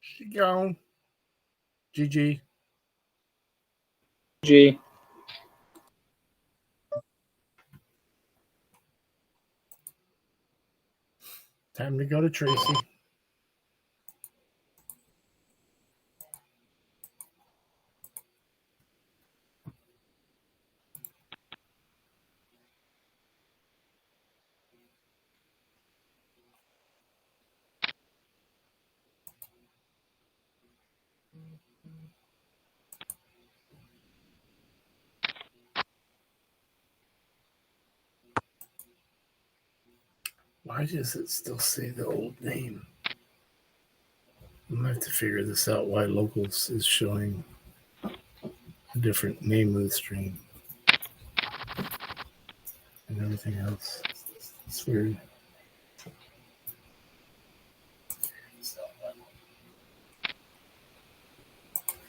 She gone. GG. G. Time to go to Tracy. Why does it still say the old name? I'm going to have to figure this out, why Locals is showing a different name of the stream and everything else. It's weird.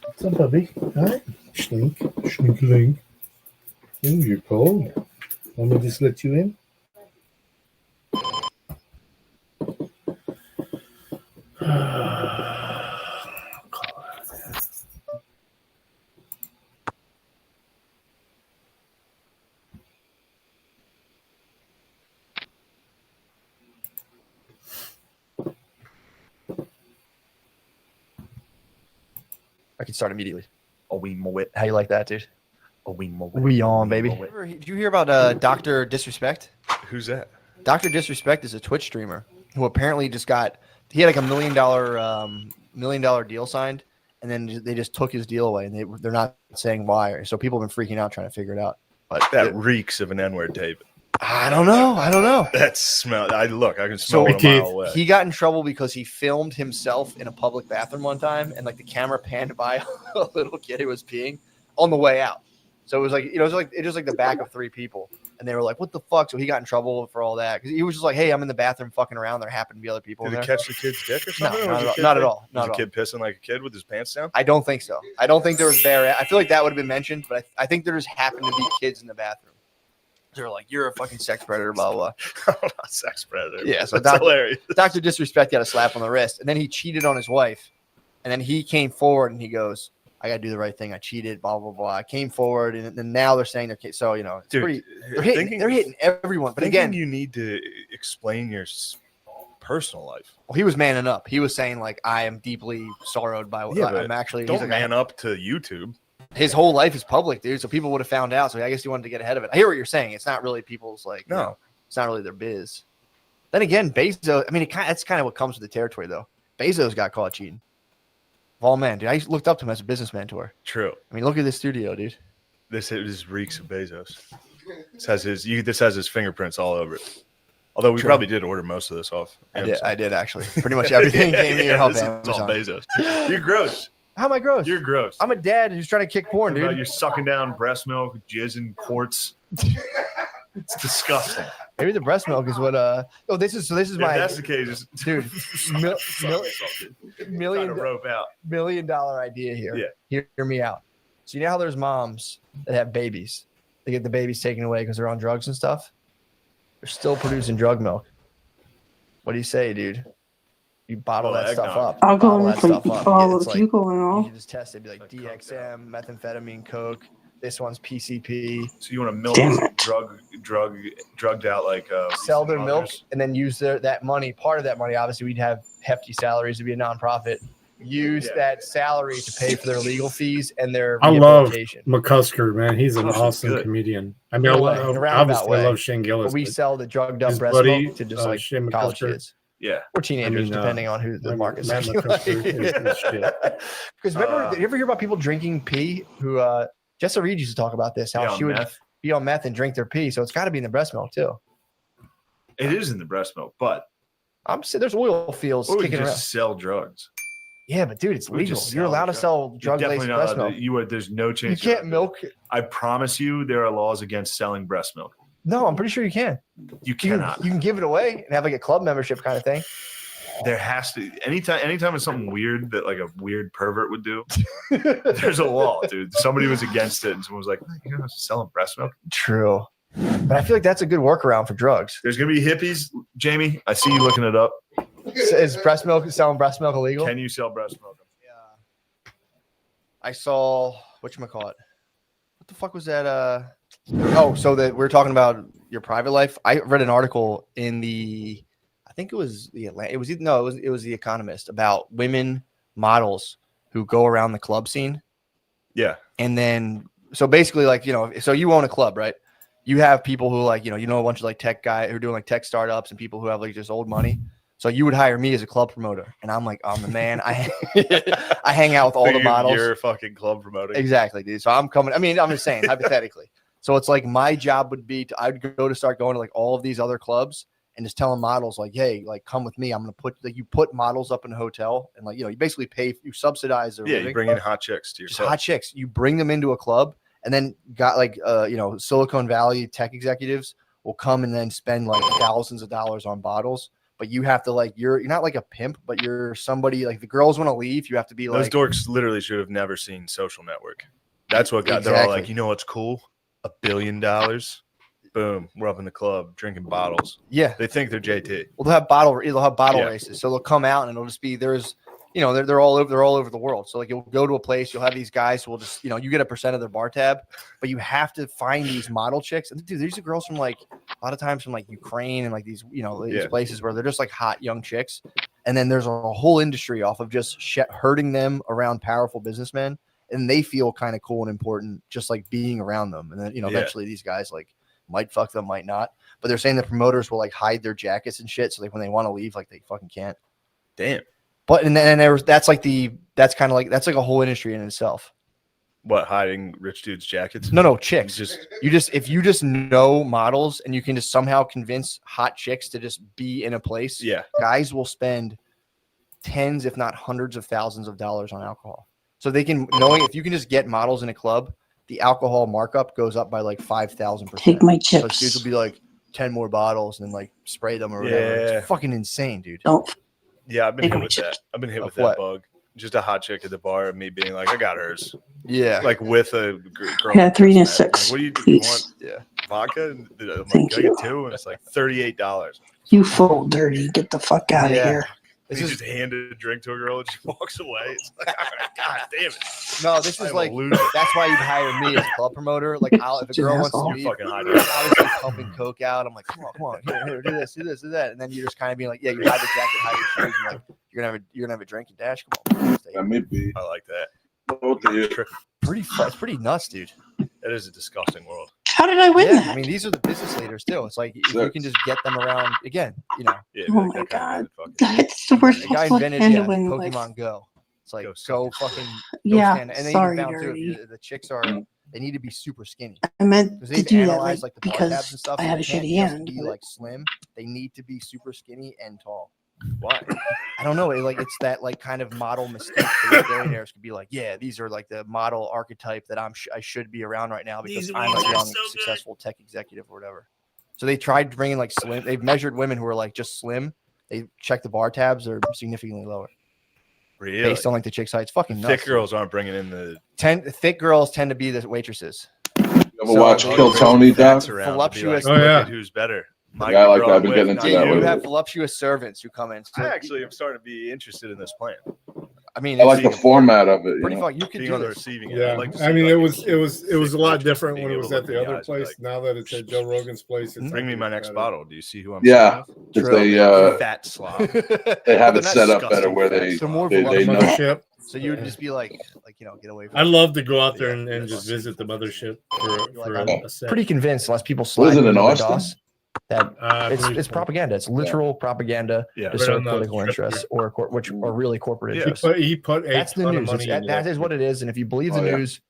What's up, puppy? All right. Schlink. Schlinkling. Ooh, you're cold. Want me to just let you in? I can start immediately. A wee mo-wit. How you like that, dude? A wee mo-wit. We on, baby. Did you hear about Dr. Disrespect? Who's that? Dr. Disrespect is a Twitch streamer who apparently just got – he had like $1 million deal signed, and then they just took his deal away, and they're not saying why. So people have been freaking out trying to figure it out. But That reeks of an N-word, David. I don't know. That smell. I can smell it a mile away. He got in trouble because he filmed himself in a public bathroom one time, and like the camera panned by a little kid who was peeing on the way out. So it was like, it was just like the back of three people, and they were like, "What the fuck?" So he got in trouble for all that because he was just like, "Hey, I'm in the bathroom fucking around. There happen to be other people." Did in he there. catch the kid's dick or No, something? not at all. Was a kid pissing like a kid with his pants down? I don't think so. I don't think there was bare. I feel like that would have been mentioned, but I think there just happened to be kids in the bathroom. They're like, "You're a fucking sex predator," blah blah. I'm not a sex predator. Yeah, so that's hilarious. Dr. Disrespect got a slap on the wrist, and then he cheated on his wife, and then he came forward and he goes, "I got to do the right thing. I cheated, blah blah blah." I came forward, and then now they're saying they're so it's Dude, pretty. They're hitting everyone, but again, you need to explain your personal life. Well, he was manning up. He was saying like, "I am deeply sorrowed by what I'm actually." Don't man up to YouTube. His whole life is public, dude. So people would have found out. So I guess he wanted to get ahead of it. I hear what you're saying. It's not really people's no, it's not really their biz. Then again, Bezos. I mean, that's kind of what comes with the territory, though. Bezos got caught cheating. Of all men, dude. I looked up to him as a business mentor. True. I mean, look at this studio, dude. This reeks of Bezos. This has his fingerprints all over it. Although we probably did order most of this off. I did actually. Pretty much everything came to your help. This is all Bezos. You're gross. How am I gross? You're gross. I'm a dad who's trying to kick porn, dude. You're sucking down breast milk, jizz in quarts. It's disgusting. Maybe the breast milk is what. This is If my that's the case, just dude. Mil- mil- trying million to rope out. $1 million idea here. Yeah. Hear me out. So you know how there's moms that have babies. They get the babies taken away because they're on drugs and stuff. They're still producing drug milk. What do you say, dude? You bottle that stuff up. I'll go Bottle in that for stuff up. all It's the like, people and you all. can just test it. Be like DXM, methamphetamine, coke. This one's PCP. So you want to milk Damn it. drugged out like Sell their milk mothers? and then use that money. Part of that money, obviously, we'd have hefty salaries to be a nonprofit. Use that salary to pay for their legal fees and their I love rehabilitation. McCusker, man. He's an McCusker's awesome good. comedian. I mean, In a way, in a roundabout obviously, way. I love Shane Gillis. But we but sell the drugged up his breast buddy, milk to just Shane college McCusker. kids Yeah. or teenagers, I mean, depending on who the market's Matt looking like. McCusker is shit. Because remember, you ever hear about people drinking pee? Who Jessa Reed used to talk about this. How Yeah, she on would meth. be on meth and drink their pee. So it's got to be in the breast milk too. It is in the breast milk, but I'm saying there's oil fields or we kicking can around. just sell drugs. Yeah, but dude, it's we legal. just You're sell allowed to drugs. sell You're drug laced definitely not breast allowed milk. to- you would. There's no You chance. can't milk. I promise you, there are laws against selling breast milk. No, I'm pretty sure you can. You You can, cannot. you can give it away and have like a club membership kind of thing. There has to anytime it's something weird that like a weird pervert would do. There's a law, dude. Somebody was against it, and someone was like, "You're not selling breast milk." True. But I feel like that's a good workaround for drugs. There's gonna be hippies, Jamie. I see you looking it up. Is selling breast milk illegal? Can you sell breast milk? Yeah. I saw whatchamacallit. What the fuck was that? So that we're talking about your private life. I read an article in I think it was the Atlantic. It was the Economist about women models who go around the club scene. Yeah. And then so basically so you own a club, right? You have people who a bunch of like tech guys who are doing like tech startups and people who have like just old money. So you would hire me as a club promoter, and I'm like, I'm the man. I hang out with all the models. You're a fucking club promoter. Exactly, dude. So I'm coming. I mean, I'm just saying hypothetically. So it's like my job would be I'd start going to like all of these other clubs and just telling models like, hey, like come with me. I'm gonna you put models up in a hotel and like you basically you subsidize their living. You bring in hot chicks to your Just club. hot chicks. You bring them into a club, and then got like Silicon Valley tech executives will come and then spend like thousands of dollars on bottles. But you have to like you're not like a pimp, but you're somebody like the girls want to leave. You have to be Those like dorks literally should have never seen Social Network. That's what got. They're all like, you know what's cool? $1 billion. Boom, we're up in the club drinking bottles. yeah. They think they're JT. Well, they'll have bottle Yeah. races. So they'll come out and it'll just be they're all over the world. So like you'll go to a place, you'll have these guys who will just you get a percent of their bar tab, but you have to find these model chicks. And dude, these are girls from like a lot of times from like Ukraine and like these these places where they're just like hot young chicks. And then there's a whole industry off of just herding them around powerful businessmen, and they feel kind of cool and important just like being around them. And then eventually these guys like might fuck them, might not. But they're saying the promoters will like hide their jackets and shit, so like when they want to leave, like they fucking can't. Damn. But that's like a whole industry in itself. What, hiding rich dudes' jackets? No, chicks. Just If you just know models and you can just somehow convince hot chicks to just be in a place, guys will spend tens, if not hundreds of thousands of dollars on alcohol. So they can if you can just get models in a club, the alcohol markup goes up by like 5,000%. Take my So chips. dudes will be like 10 more bottles and then like spray them or whatever. Yeah. It's fucking insane, dude. Don't. Yeah, I've been hit with that. I've been hit with what? that bug. Just a hot chick at the bar and me being like, I got hers. Yeah. Like with a girl. Yeah, 3 and a Like, 6. what do you do? You Please. want vodka? And I'm like, Thank can I get you. 2? And it's like $38. You full dirty. Get the fuck out of Yeah. here. And This he is just handed a drink to a girl and she walks away. It's like, God damn it. no. This is I'm a like loser. that's why you'd hire me as a club promoter. Like, if a girl wants to Asshole. leave, You're fucking hiding. obviously pumping coke out. I'm like, come on, here, do this, do that, and then you're just kind of being like, yeah, you hide the jacket, hide your shoes, and like you're gonna have a drink and dash. Come on, stay. That may be. I like that. Okay. It's pretty nuts, dude. That is a disgusting world. How did I win Yeah, that? I mean, these are the business leaders too. It's like if you can just get them around again, Yeah, Oh like, my that guy God. fucking- That's the worst the guy possible invented handling Pokemon life. Go. It's like Go go suck. fucking Yeah, stand. And they sorry, even found too, dirty. the chicks they need to be super skinny. I meant Because to they've do that analyzed like the bar tabs and because stuff. I and had a they can't shitty just hand. be but- like slim. They need to be super skinny and tall. Why? I don't know. It's that like kind of model mystique. That billionaires could be like, yeah, these are like the model archetype that I should be around right now because These I'm a ones are young, so good. successful tech executive or whatever. So they tried bringing like slim. They've measured women who are like just slim. They check the bar tabs; they're significantly lower Really? based on like the chick site. It's fucking nuts. Thick girls aren't bringing in the Thick girls tend to be the waitresses. You ever So- watch Kill Tony, Doc? facts around to be Voluptuous- like, Oh, yeah. look at who's better. My Yeah, I like girl that. I've I'm been with, getting into not that You with you. have voluptuous servants who come in. So, I actually am starting to be interested in this plan. I mean, I like the it's format of it. pretty You know? fun. You could Being do on the this. receiving end. Yeah, I'd like to I see, mean, like, it was these it was it was a thick lot bitches different being when it able was to at look the me in other eyes and be place. Now that it's at Joe Rogan's place, it's Bring me my like next better. bottle. Do you see who I'm Yeah. sitting with? 'Cause True. they Fat slob. they have But it they're set not up better where they So more they know. Mothership. So you would just be like get away from I'd it. love to go out there Yeah, and just visit the mothership for Like, a set. Pretty convinced, unless people What slide is it, into in the Austin? DOS, that I believe it's so. propaganda. It's literal propaganda Yeah. to Right serve on the political strip interests or which are really corporate Yeah. interests. He put a That's the ton news. of money into That is what it is. And if you believe the Oh, yeah. news,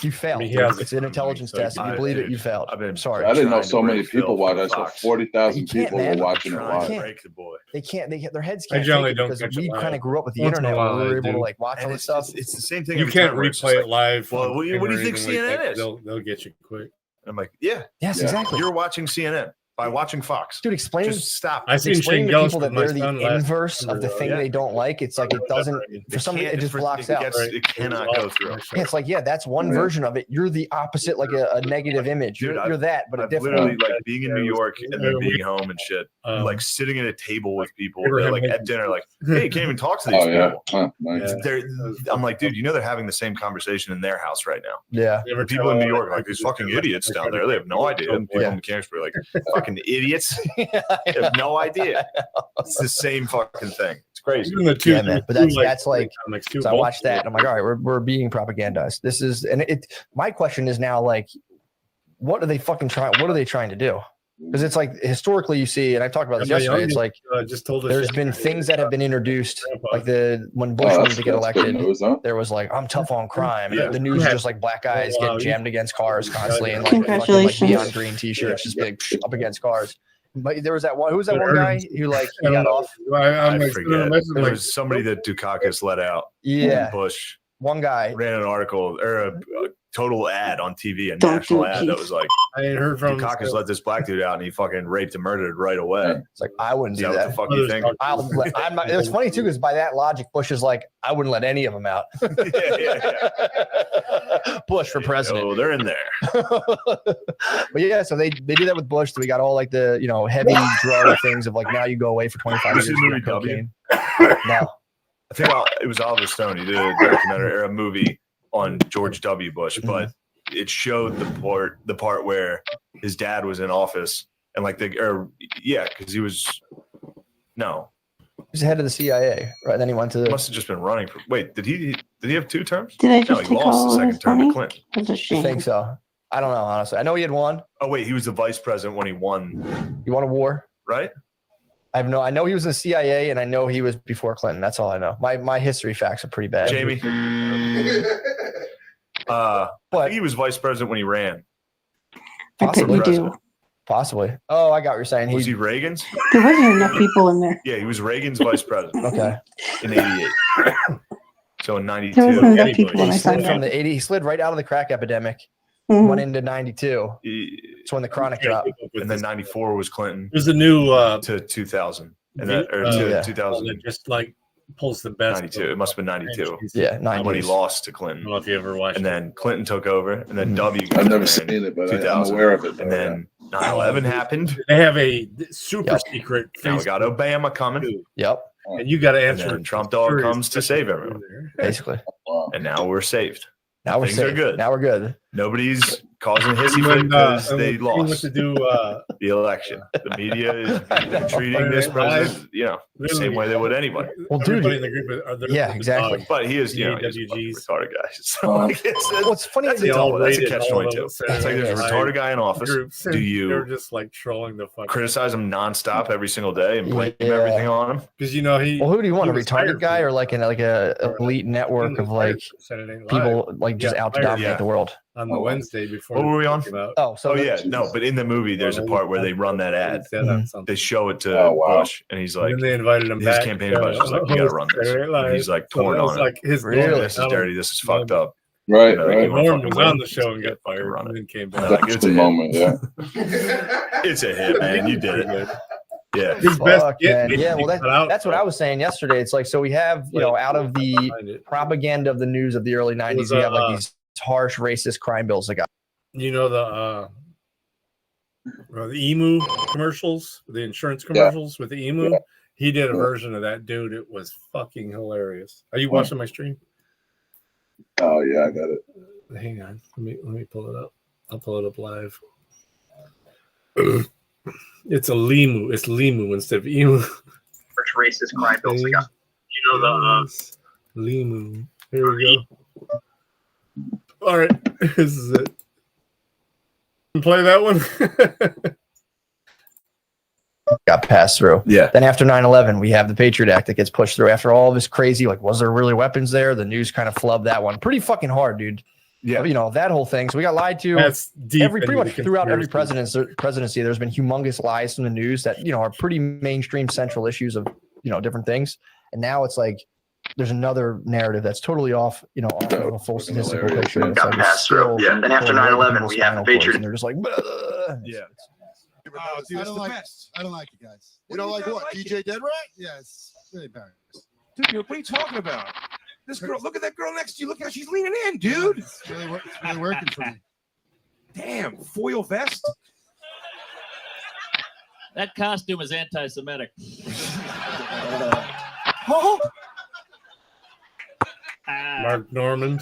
you failed. he has It's a an ton of intelligence money, so test. If you I- believe it, dude, you failed. I've been I'm sorry. I didn't know trying to so many break Phil people from watched. I saw Fox. 40,000 You can't, people man. were watching it Trying live. to can't. break the boy. They can't. Their heads I can't generally take it don't because catch it we live. kind of grew up with the Once in a internet while where we were I able to do. like watch all And this stuff. it's the same thing. You every can't time where it's replay just it like, live. well, on what do you Tinder or think anything like CNN that, is? 'cause They'll get you quick. I'm like, yeah, Yes, Yeah. exactly. you're watching CNN by watching Fox. Dude, explain Just stop. I seen explain Shane to Gillis people with that my they're the son last inverse of the December, thing yeah. they don't like. It's like it doesn't. For some reason, it just blocks out. It cannot go through. Yeah, it's like, yeah, that's one Yeah. version of it. You're the opposite, like a negative image. Dude, You're that, but a I've different literally one. like being in New York and then being home and shit. Like sitting at a table with people, they're like at dinner, like, hey, you can't even talk to these Oh yeah, people. huh, nice. Yeah. They're, I'm like, dude, you know they're having the same conversation in their house right now. Yeah. Never The people tell in New them York are I like could these just fucking do it. idiots I down try to there. They have no get idea. it. And people in the campus are like, fucking idiots. They have no idea. It's the same fucking thing. It's crazy. Even the two, Yeah, man. But that's like. comics, two So I both- watched that and I'm like, all right, we're being propagandized. This is, and it. My question is now like, what are they fucking trying? What are they trying to do? Because it's like historically, you see, and I talked about this Yeah, yesterday. yeah. It's like just told us there's been things that have been introduced, like when Bush Oh, wanted that's, to get that's good elected. news, huh? There was like, I'm tough on crime. Yeah. And the news is just like black guys Oh, wow. getting jammed against cars constantly and like fucking like Congratulations. neon green t-shirts just being up against cars. But there was that one. Who was that one guy who like he got off? I I'm like, forget. messing There like, was somebody that Dukakis let out. Yeah, Bush one guy. ran an article or a total ad on TV, a Don't national do it, ad that Keith. was like, I ain't heard from Dukakis let this black dude out and he fucking raped and murdered right away. It's like I wouldn't Is do that what the that. fuck you think? I'm not, it's funny too because by that logic, Bush is like, I wouldn't let any of them out. Bush for president. Oh, they're in there. But yeah, so they do that with Bush. So we got all like the heavy drug things of like now you go away for 25 You years. see the for movie cocaine. W? No. I think it was Oliver Stone. He did a documentary or a movie on George W. Bush, but it showed the part where his dad was in office and like because he was He's the head of the CIA, right? Then he went to he must have just been running for. Wait, did he have 2 terms? Did I No, just he take lost all the of second his term to money? Clinton. That's a I shame. think so. I don't know, honestly. I know he had one. Oh wait, he was the vice president when he won, You want a war? right? I know he was in the CIA and I know he was before Clinton. That's all I know. My history facts are pretty bad. Jamie. I think he was vice president when he ran. I bet you do. president. Possibly. Oh, I got what you're saying. Was he Reagan's? There wasn't enough people in there. Yeah, he was Reagan's vice president Okay. in '88. So in There wasn't '92, enough people when I He signed slid from up. the 80. He slid right out of the crack epidemic. Mhm. Went into 92. It's when the chronic dropped. and then '94 was Clinton There's a new to 2000, and the- then or uh, to yeah. 2000. that just like pulls the best. 92. It must have been 92. Yeah, When he 90s. lost to I don't Clinton, know if you ever watched and then Clinton took over, and then Mhm. W. I've never came seen in, it, but I'm 2000. aware of it. And then 9/11 happened. They have a super Yep. secret. Now we got Facebook Obama coming, too, Yep, and you got to and answer. then Trump dog comes to save everyone, basically. Wow. and now we're saved. Now we're Things are safe. good. Now we're good. Nobody's causing hissy fit When, because and they when he went lost to do the election. The media is treating this Live. president, the same way they would anybody. Well, dude, everybody in the group are yeah, exactly. But he is, he's a fucking AWGs. retarded guy. So I guess Well, it's funny. that's that a all double. That's a rated catch all 22. those It's like there's a Saturday retarded Night guy in office. groups. Do you They're just like trolling the fuck criticize him nonstop every single day and blame Yeah. everything on him? because you know he. Well, who do you want? A he was retarded hired guy for- or like a elite network of like Saturday Night Live people like just Yeah, out to hired, dominate yeah. the world? on the Wednesday before. What were we on? came out. Oh, so Oh yeah, no, but in the movie there's a part where they run that ad. He said on something. They show it to Oh, wow. Bush, and he's like, and then they invited him his back. campaign advisor's like, you gotta run this. Saturday Night And Live. he's like So torn that was on it. like his Really? goal. This is dirty. This is fucked up. Right, You know, right. you wanna Norm fucking was win, on the show and just got fucking fired run and it. then came Yeah. back. Like, That's it's a the hit. moment, yeah. It's a hit, man. You did it. Yeah. His best Fuck, get, man. Yeah, well, cut out, that's what I was saying yesterday. It's like, so we have, you know, out of the behind it. propaganda of the news of the early 90s, was, we have like these harsh racist crime bills that got. You know the emu commercials, the insurance commercials with the emu. Yeah. He did a Yeah. version of that, dude. It was fucking hilarious. Are you Huh. watching my stream? Oh yeah, I got it. Hang on, let me pull it up. I'll pull it up live. It's a limu. It's limu instead of emu. Harsh racist crime bills that got. You know the limu. Here we go. All right, this is it. Play that one. Got passed through. Yeah. Then after 9/11, we have the Patriot Act that gets pushed through. After all this crazy, like, was there really weapons there? The news kind of flubbed that one pretty fucking hard, dude. Yeah. You know, that whole thing. So we got lied to. That's deep. Pretty into much the throughout every conspiracy. presidency, there's been humongous lies from the news that, you know, are pretty mainstream central issues of, you know, different things. And now it's like there's another narrative that's totally off, you know, off of a full statistical Hilarious. picture. It's Got like it's passed through. still Yeah. Then after pulling right 9/11, people's we have the spinal cords, Patriot. and they're just like, "Bleh." Yeah. Oh, dude, that's the best. I don't like it, guys. You don't like what? DJ Dead Rat? Yeah, it's really embarrassing. Dude, what are you talking about? This girl, look at that girl next to you. Look how she's leaning in, dude. It's really working for me. Damn, foil vest. That costume is anti-Semitic. Oh, Mark Norman.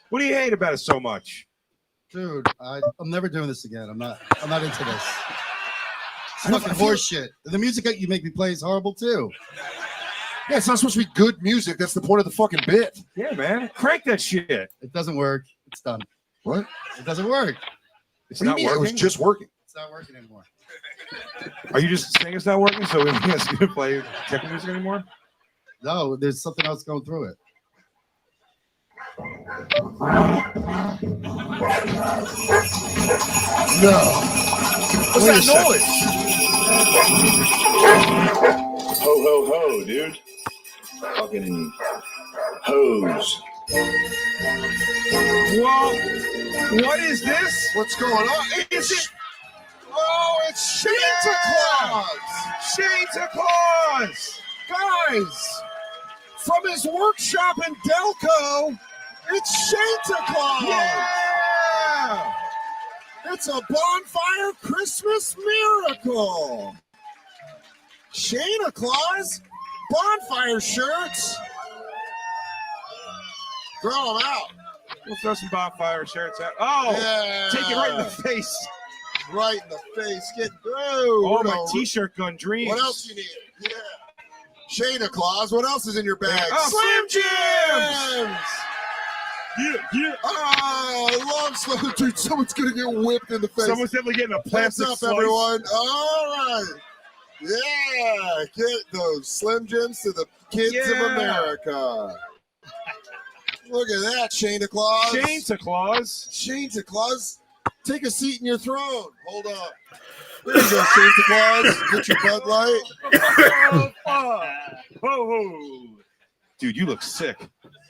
what do you hate about it so much? Dude, I'm never doing this again. I'm not into this. It's I don't- fucking I feel- horse shit. The music that you make me play is horrible too. Yeah, it's not supposed to be good music. That's the point of the fucking bit. Yeah, man. Crank that shit. It doesn't work. It's done. What? It doesn't work. It's not working. It was just working. It's not working anymore. Are you just saying it's not working so we can't play techno music anymore? No, there's something else going through it. No. What's that noise? Ho, ho, ho, dude. Fucking hose. Whoa. What is this? What's going on? Is it? Oh, it's Santa Claus! Santa Claus! Guys, from his workshop in Delco, it's Santa Claus! Yeah! It's a bonfire Christmas miracle! Santa Claus, bonfire shirts. Throw them out. We'll throw some bonfire shirts out. Oh, yeah. Take it right in the face. Right in the face. Get through. Oh, my t-shirt gun dreams. What else you need? Yeah. Santa Claus, what else is in your bag? Oh, Slim Jims! Yeah. Oh, I love Slim. Dude, someone's going to get whipped in the face. Someone's definitely getting a plastic slice. What's up, everyone? All right. Yeah, get those Slim Jims to the kids of America. Look at that, Santa Claus. Santa Claus. Santa Claus. Take a seat in your throne. Hold on. There you go, Santa Claus. Get your Bud Light. Ho, ho. Dude, you look sick.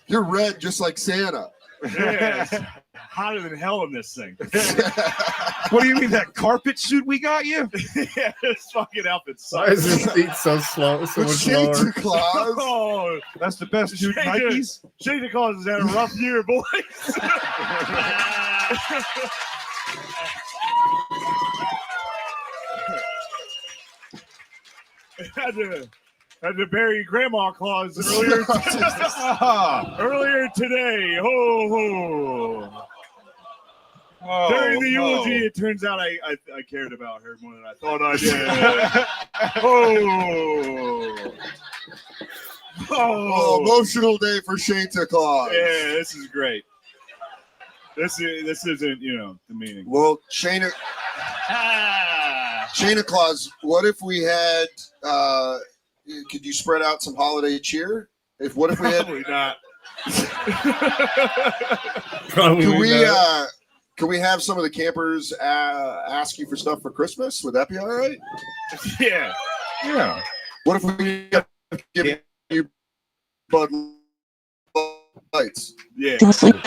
You're red just like Santa. Yeah, it's hotter than hell in this thing. What do you mean, that carpet suit we got you? Yeah, this fucking outfit Why is sucks. this seat so slow? So much Santa lower. Claus. Oh, That's the best dude, Nikes. Santa Claus has had a rough year, boys. had to bury Grandma Claus earlier, earlier today. Ho ho. Oh, During the eulogy, it turns out I cared about her more than I thought I did. Oh. Oh, emotional day for Santa Claus. Yeah, this is great. This isn't, the meaning. Well, Santa Claus, what if we had could you spread out some holiday cheer? What if we had Probably not. Can we have some of the campers ask you for stuff for Christmas? Would that be all right? Yeah. Yeah. What if we give you Bud Lights. Yeah.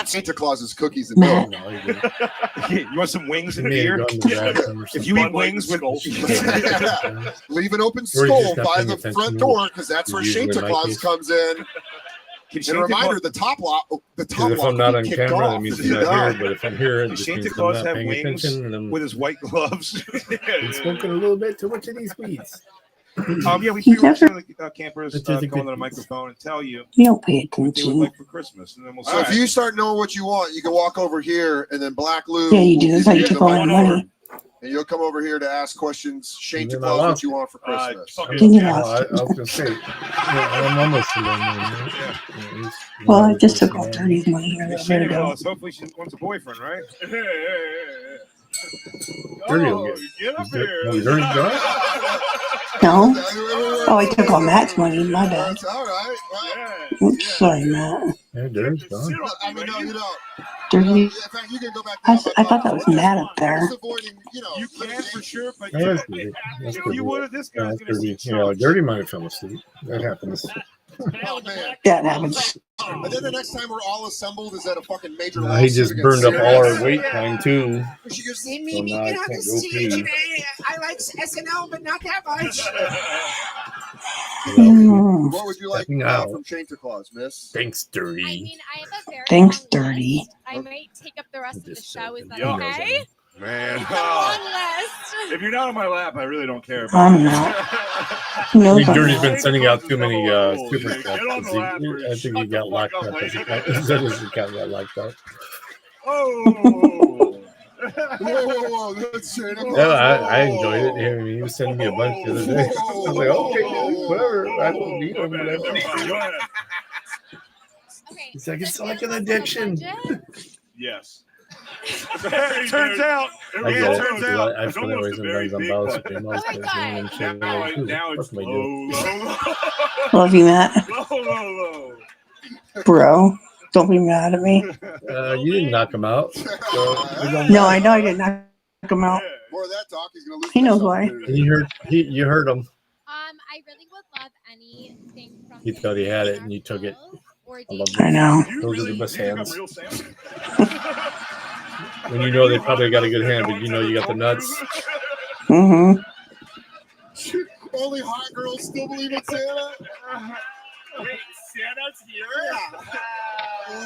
Santa Claus's cookies and milk. No, he didn't. You want some wings and He may beer? have gone to the bathroom or If you eat wings with Leave an open Or he's skull just not by paying the attention front to door because that's where usually Santa my Claus case. comes in. Can And Santa a reminder: Claus, the top lock Because if I'm will not be on kicked camera, off. that means I'm not here. But if I'm here, it does just Santa means I'm Claus not have paying wings attention. And I'm with his white gloves? been smoking a little bit too much of these weeds. Yeah, we He's figured never- some of the campers It's just a come on good- the microphone and tell you You don't pay what they would attention. like for Christmas, and then we'll So if you start knowing what you want, you can walk over here, and then Black Lou. Yeah, you do. will That's give how you the took all our microphone, money. And you'll come over here to ask questions. Shane Then I Claus, lost. what you want for Christmas? Then you Well, lost. I was gonna say, I'm almost alone. Yeah, Well, I just took all Dirty's money here a little bit Santa ago. Claus, hopefully she wants a boyfriend, right? Dirty will Get up Dirty here. gone? No? Oh, I took all Matt's money. My bad. That's all right. Oops, sorry, Matt. Yeah, Dirty's gone. I mean, no, you don't. Dirty. In fact, you can go back. I thought that was Matt up there. Just avoiding, You can for sure, but Yeah, that's Dirty. That's if Dirty. you would, this Yeah, guy's that's gonna Dirty. see Yeah, Dirty might have fell asleep. That happens. Oh, man. That happens. And then the next time we're all assembled is at a fucking major No, he just burned up all our weight time too. She goes, hey, So maybe now I get on the can't go stage. pee. And I like SNL, but not that much. Mm. What would you like Stepping out. from Santa Claus, miss? Thanks, I Dirty. mean, I have a very Thanks, long Dirty. list. I might take up the rest of the Just show. Is that he knows okay? it. Man, It's a long list. if you're not on my lap, I really don't care. I'm not. He I knows think I'm Dirty's not. been sending out too many super Get chats. on the lap or I think shut he the got fuck locked up, up. His lady. account got locked up. Oh. Whoa, that's Santa Claus. Yeah, I enjoyed it. I mean, he was sending me a bunch the other day. I was like, okay, dude, whatever. I don't need them, whatever. Okay. He's like, it's let's like get an into the addiction. budget. Yes. Turns out. I get it. Turns 'Cause out. I feel that way sometimes on Bowser Stream. I was Oh my and God. shit. I'm Now, like, who the now fuck it's am I doing? low. Love you, Matt. Low. Bro, don't be mad at me. You didn't knock him out. So it don't No, I matter. know I didn't knock him out. More of that talk, he's going to lose. He knows this why. opportunity. You heard him. I really would love anything from. He thought he had it and you took it. Or I do love you- I know. Those are the best hands. Real Sam? When you know they probably got a good hand, but you know you got the nuts. Mm-hmm. Only hot girls still believe in Santa? Wait, Santa's here?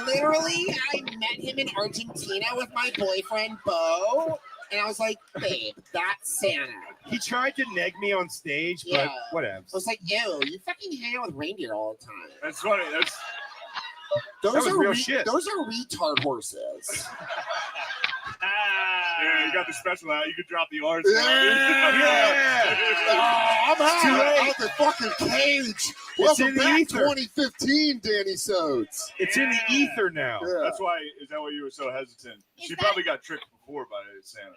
Literally, I met him in Argentina with my boyfriend, Bo. And I was like, babe, that's Santa. He tried to neg me on stage, Yeah. but whatever. I was like, ew, you fucking hang out with reindeer all the time. That's funny. Those was are real shit. Those are retard horses. Yeah, you got the special out. You could drop the R's. Yeah. Oh, I'm Too late. out the fucking cage. It's Welcome in the back, ether. 2015, Danny Sodes. It's in the ether now. Yeah. That's why. Is that why you were so hesitant? Is She that- probably got tricked before by Santa.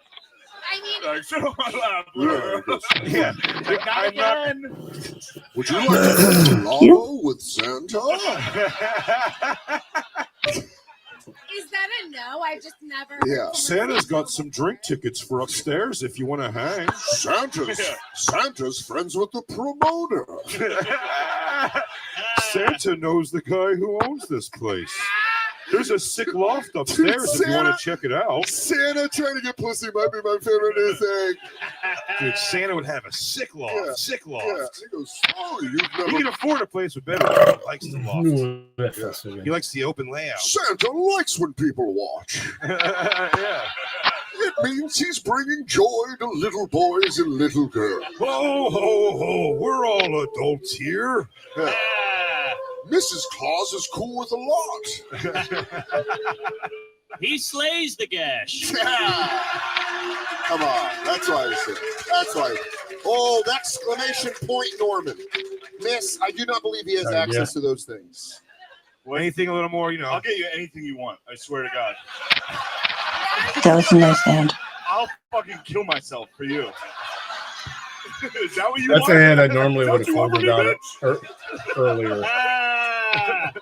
I mean, Like, sit on my lap. Yeah. Like, not again. Would you like to go to Lavo with Santa? is that a no? I've just never. Yeah. Santa's got some drink tickets for upstairs if you want to hang. Santa's friends with the promoter. Santa knows the guy who owns this place. There's a sick loft upstairs if you want to check it out. Santa trying to get pussy might be my favorite new thing. Dude, Santa would have a sick loft. Yeah. Sick loft. Yeah. He goes, oh, you've He never. can afford a place with bedrooms. He likes the loft. Ooh, that felt so He good. likes the open layout. Santa likes when people watch. Yeah. It means he's bringing joy to little boys and little girls. Ho, ho, ho. We're all adults here. Mrs. Claus is cool with a lot. He slays the gash. Come on. That's why I said. That's why. Oh, exclamation point, Norman. Miss, I do not believe he has Sorry, access to those things. Well, anything a little more, you know. I'll get you anything you want. I swear to God. That was a nice hand. I'll fucking kill myself for you. Is that what you That's want? a hand I normally would have Don't you want folded me, out earlier. Ah!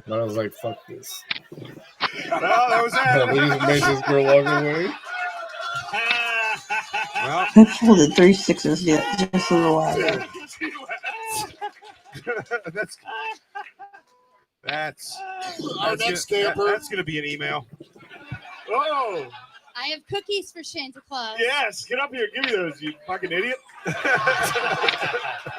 But I was like, fuck this. Oh, that was At least make this girl walk away. I folded 3 6s yet, just a little while ago. That's Our next camper. That's gonna be an email. Oh, I have cookies for Santa Claus. yes. Get up here. Give me those, you fucking idiot.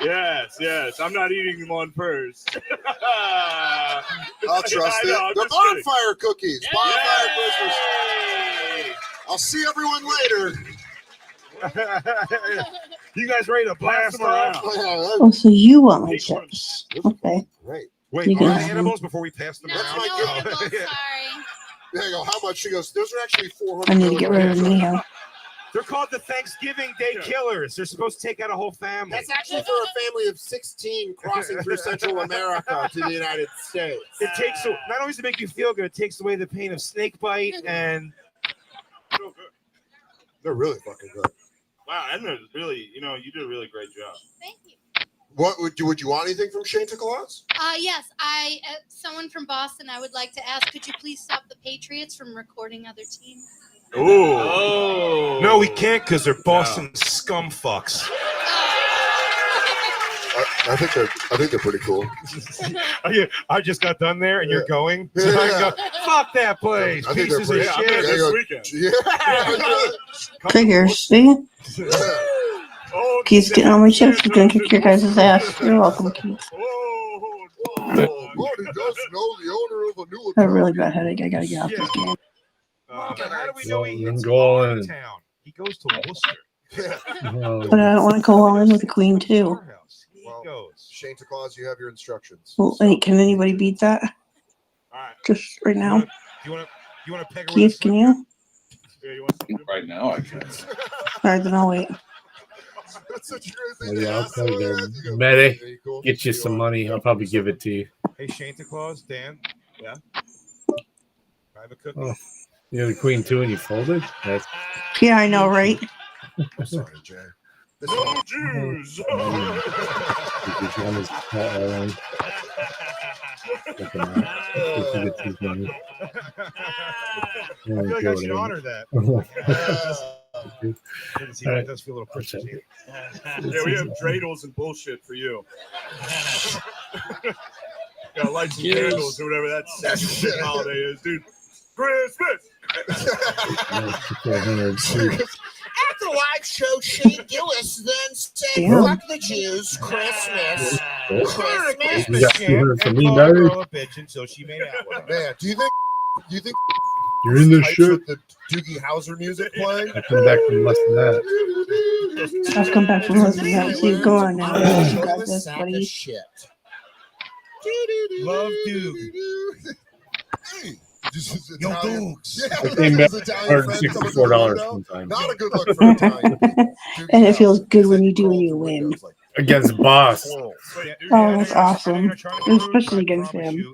Yes. I'm not eating them on first. I'll trust it. The bonfire cookies. Bonfire Christmas. I'll see everyone later. You guys ready to blast them around? Oh, so you want my chips? Okay. Great. Wait, You are can they have them. animals before we pass them No, around? no my edibles, sorry. There you go. How much? She goes, those are actually 400. I need to get rid of them anyhow. They're called the Thanksgiving Day Killers. They're supposed to take out a whole family. That's actually for a family of 16 crossing through Central America to the United States. It takes not only does it make you feel good, it takes away the pain of snake bite and They're really fucking good. Wow, Edna's really, you did a really great job. Thank you. What would you want anything from Santa Claus? Yes, someone from Boston, I would like to ask, could you please stop the Patriots from recording other teams? oh no, we can't because they're Boston scum fucks. I think they're pretty cool. I just got done there, and you're going. Yeah. So I go, fuck that place, I think they're pieces of pretty. I'm there shit. this weekend. Yeah. Figures, see? Oh, Keith's getting all my chips. He's gonna kick your guys' ass. You're welcome, Keith. Marty does know the owner of a new I have a really bad headache. I gotta get out this game. How do we know he hits Going. town? He goes to Worcester. But I don't want to go all in with the queen too. Warehouse. He Well, goes. Santa Claus, you have your instructions. Well, hey, can anybody beat that? All right. Just right now. You want to peg her with a Keith, can you? Yeah, you want some? Right now, I can. All right, then I'll wait. That's such a great thing to Yeah, I'll ask tell you someone there. that. You go, Medic, "Hey, cool. get you some money. I'll probably give it to you. Hey, Santa Claus, Dan. Yeah. I have a cookie. Oh. You're the queen too, and you folded. That's Yeah, I know, right? I'm sorry, Jay. This Oh, Jews. I feel like I should honor that. It does feel a little Christian. Yeah, we have dreidels and bullshit for you. Got lights and candles or whatever that shit holiday is, dude. Christmas. After the live show, Shane Gillis then said, Damn. fuck the Jews, Christmas. You got 200 for me, Call a baby. girl a bitch until she made out with her. Man, do you think You're in this types shit. with the Doogie Howser music playing? I come back from less than that. I'll come back from listening to that. See, go on now. You got this, Sack buddy. of shit. Love Duke. Hey, this is Yo, Italian. Dukes. Yeah, I came back this Italian friend coming through the $164 window. sometimes. Not a good look for Italian. Doogie And it feels Howser. good when you It's do like when you crawling win. through windows like Against boss. squirrels. Oh, that's awesome. Especially against him.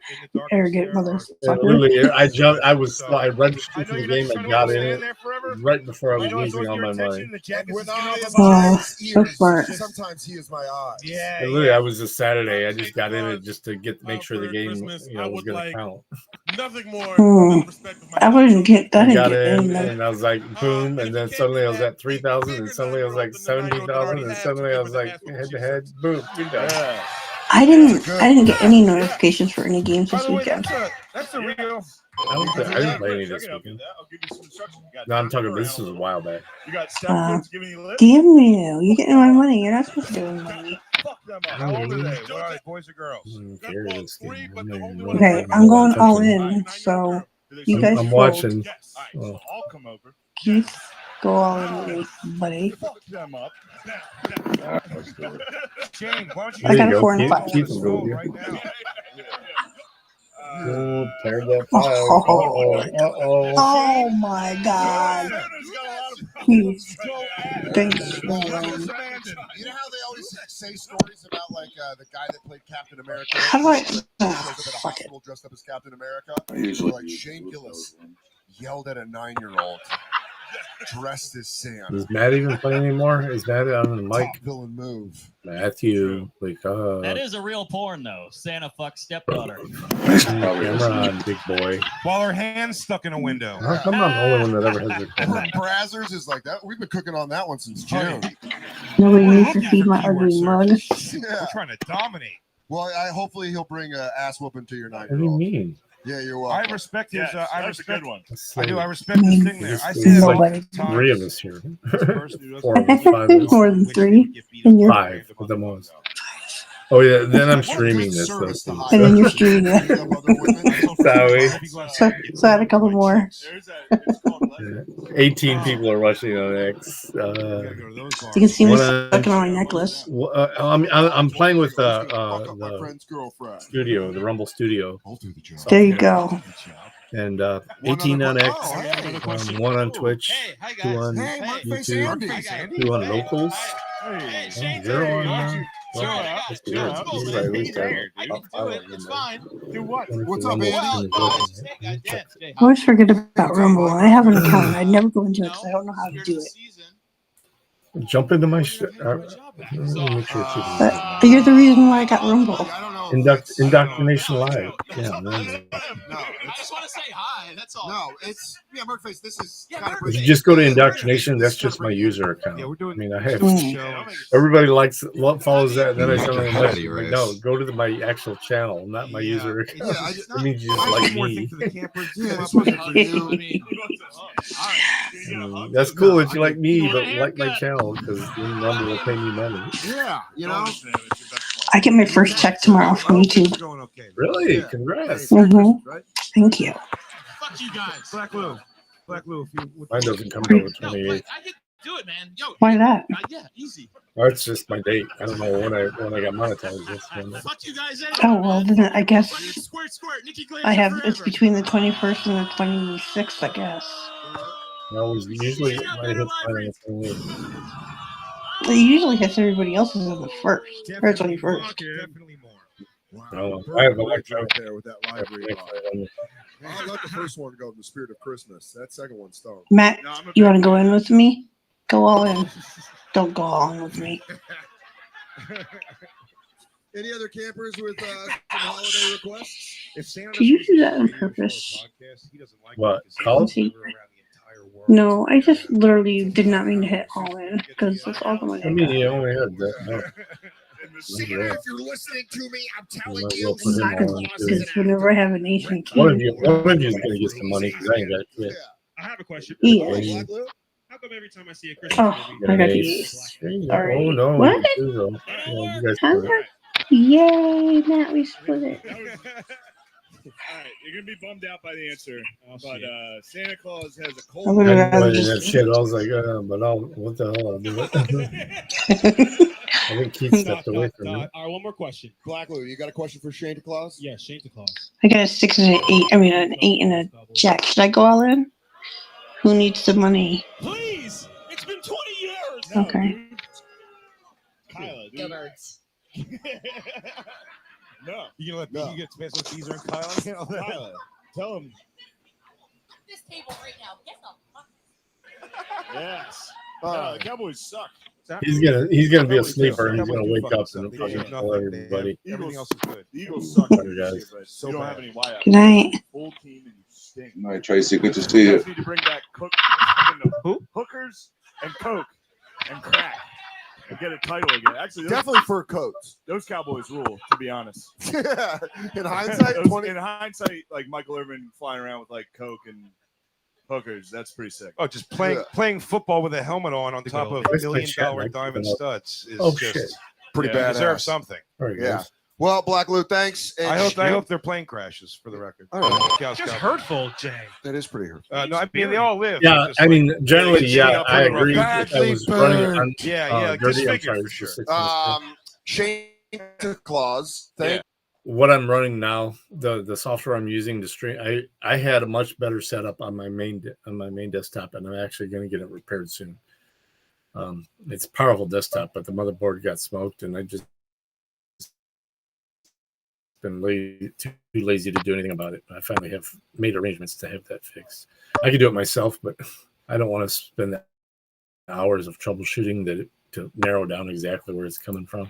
Arrogant Yeah, motherfucker. literally, I jumped. I I registered for the game. I got in it right before I was losing all my money. And when I am Oh, eyes, so ears, smart. sometimes he is my eyes. Yeah. And literally, I was a Saturday. I just got in it just to make sure the game, was going to count. Nothing more. Hmm. I wouldn't get that. I I got didn't get in, in there. and I was like, boom, and then suddenly I was at 3,000, and suddenly I was like 17,000, and suddenly I was like head to head, boom, we done. I didn't get any notifications for any games this weekend. That's a real. I didn't play any this weekend. I'll give you some instructions. You got No, I'm talking. time This was a while back. You got stepkids giving you lists. Damn you! You're getting my money. You're not supposed to give me money. Fuck them up. How old are they? What are they, boys or girls? Okay, I'm going all in. So you guys I'm fold. watching. Yes. All right, so I'll come over. Keith, go all in with me, buddy. Fuck them up. Shane, why don't you? I got There a you 4 and a go. 5. Keith will go with you. right now. Oh, tear that file. Oh. Uh-oh. Oh my God, Keith! Thanks, man. You know how they always say stories about like the guy that played Captain America? How do I? Shows up Oh, at a fuck it. hospital dressed up as Captain America. I usually Like use Shane those Gillis ones. yelled at a 9-year-old dressed as Sam. Does Matt even play anymore? Is Matt on the mic? Top villain move. Matthew, like, That is a real porn, though. Santa fuck stepdaughter. camera on, big boy. While her hand's stuck in a window. How come I'm the only one that ever has their camera on? Brazzers is like that. We've been cooking on that one since June. Nobody needs to feed my ugly mug. Yeah. We're trying to dominate. Well, hopefully he'll bring a ass whooping to your night. What do you mean? Yeah, you're welcome. I respect his. I respect good one. I do. I respect his thing there. I say this all Nobody. the time. Three of us here. Person Four of us, five of us. More than 3. And you're, Five at the most. Oh yeah, then I'm streaming this. Though, too. and then you're streaming it. Sorry. So add a couple more. 18 people are watching on X. You can see me One sucking on my necklace. I'm playing with my the friend's girlfriend. studio, the Rumble Studio. There you go. And 18 on X, 1 on Twitch, 2 on YouTube, 2 on locals, 0 on. It's fine. Do what? What's up, Andy? I always forget about Rumble. I have an account. I never go into it because I don't know how to do it. Jump into my. But you're the reason why I got Rumble. Indoctrination Live. Yeah, I just want to say hi. That's all. No, it's Merkface. This is if you just go to Indoctrination, that's just my user account. Yeah, we're doing. I mean, I have Mm. everybody likes follows that, and then I tell them like, no, go to my actual channel, not my user account. Yeah, It means you just like me. Yeah, this wasn't for you. That's cool that you like me, but like my channel because then Rumble will pay me money. Yeah, you know. I get my first check tomorrow from YouTube. Really? Congrats. Mm-hmm. Thank you. Fuck you guys. Black Lou. Black Lou. If you Mine doesn't come till the 28th. I can do it, man. Yo. Why that? Yeah, easy. Or it's just my date. I don't know when I got monetized. Fuck you guys. Oh well, then I guess Squirt, squirt. Nikki Glazer I have. forever. It's between the 21st and the 26th, I guess. I always usually my hits mine on the 28th. It usually hits everybody else's on the 1st or 21st. definitely more. Oh, I have a Right there with that live read. I'll let the first one go in the spirit of Christmas. That second one's stoned. Matt, you want to go in with me? Go all in. Don't go all in with me. Any other campers with some holiday requests? If Santa Did you do that on purpose? What? Call? No, I just literally did not mean to hit all in because that's all the money I I mean, got. you only had that. No. Santa, if you're listening to me, I'm telling Might as you, well put him Santa on, Claus too. is Because whenever I have a nation One of king, you is gonna get some money because I ain't got shit. I have a question. he Well, is. How come every time I see a Christmas Oh, movie, I got Ace. the ace. There you go. Sorry. Oh no! What? you do, though. Yeah, you guys Huh? split it. Yay, Matt, we split it. all right, you're gonna be bummed out by the answer, but Santa Claus has a I cold. would I have know rather that just. shit. I was like, but what the hell? I'll do it. I think Keith stepped away from me. All right, one more question. Black Lou, you got a question for Santa Claus? Yeah, Santa Claus. I got a 6 and an 8. I mean, an 8 and a jack. Should I go all in? Who needs the money? Please, it's been 20 years. Okay. Kyla, Go dude. Birds. No, You gonna let No. you get Spencer Caesar and Kyle? Kyla, tell him This table right now. Get the fuck. yes. Uh, The Cowboys suck. He's gonna be a sleeper and he's Cowboys gonna do wake fuck up us and up. They fucking do kill nothing. everybody. Everything else is good. The Eagles suck. Sorry, guys. You don't have any wideouts. Good night. Full team and you stink. Night, Tracy. Good to see You you. guys need to bring back hookers and coke and crack and get a title again. Actually, Definitely fur coats. those Cowboys rule. To be honest, In hindsight, in hindsight, like Michael Irvin flying around with like coke and hookers, that's pretty sick. Oh, just playing football with a helmet on top of Where's $1 my million chat mic? diamond studs is Oh just shit! pretty Yeah, bad. deserves something. All right, Yeah. guys. Well, Black Lou, thanks. And I hope their plane crashes for the record. All right. Scouts, Just Scouts. hurtful, Jay. That is pretty hurtful. No, I mean they all live. Yeah, They're just I like- mean, generally, They yeah, up I on the agree. rough- I was running on Yeah, dirty. I'm disfigured sorry, for it's sure. just 6 minutes. Santa Claus. Thank What I'm running now, the software I'm using to stream, I had a much better setup on my main desktop, and I'm actually going to get it repaired soon. It's a powerful desktop, but the motherboard got smoked, and I just been too lazy to do anything about it. I finally have made arrangements to have that fixed. I could do it myself, but I don't want to spend hours of troubleshooting to narrow down exactly where it's coming from.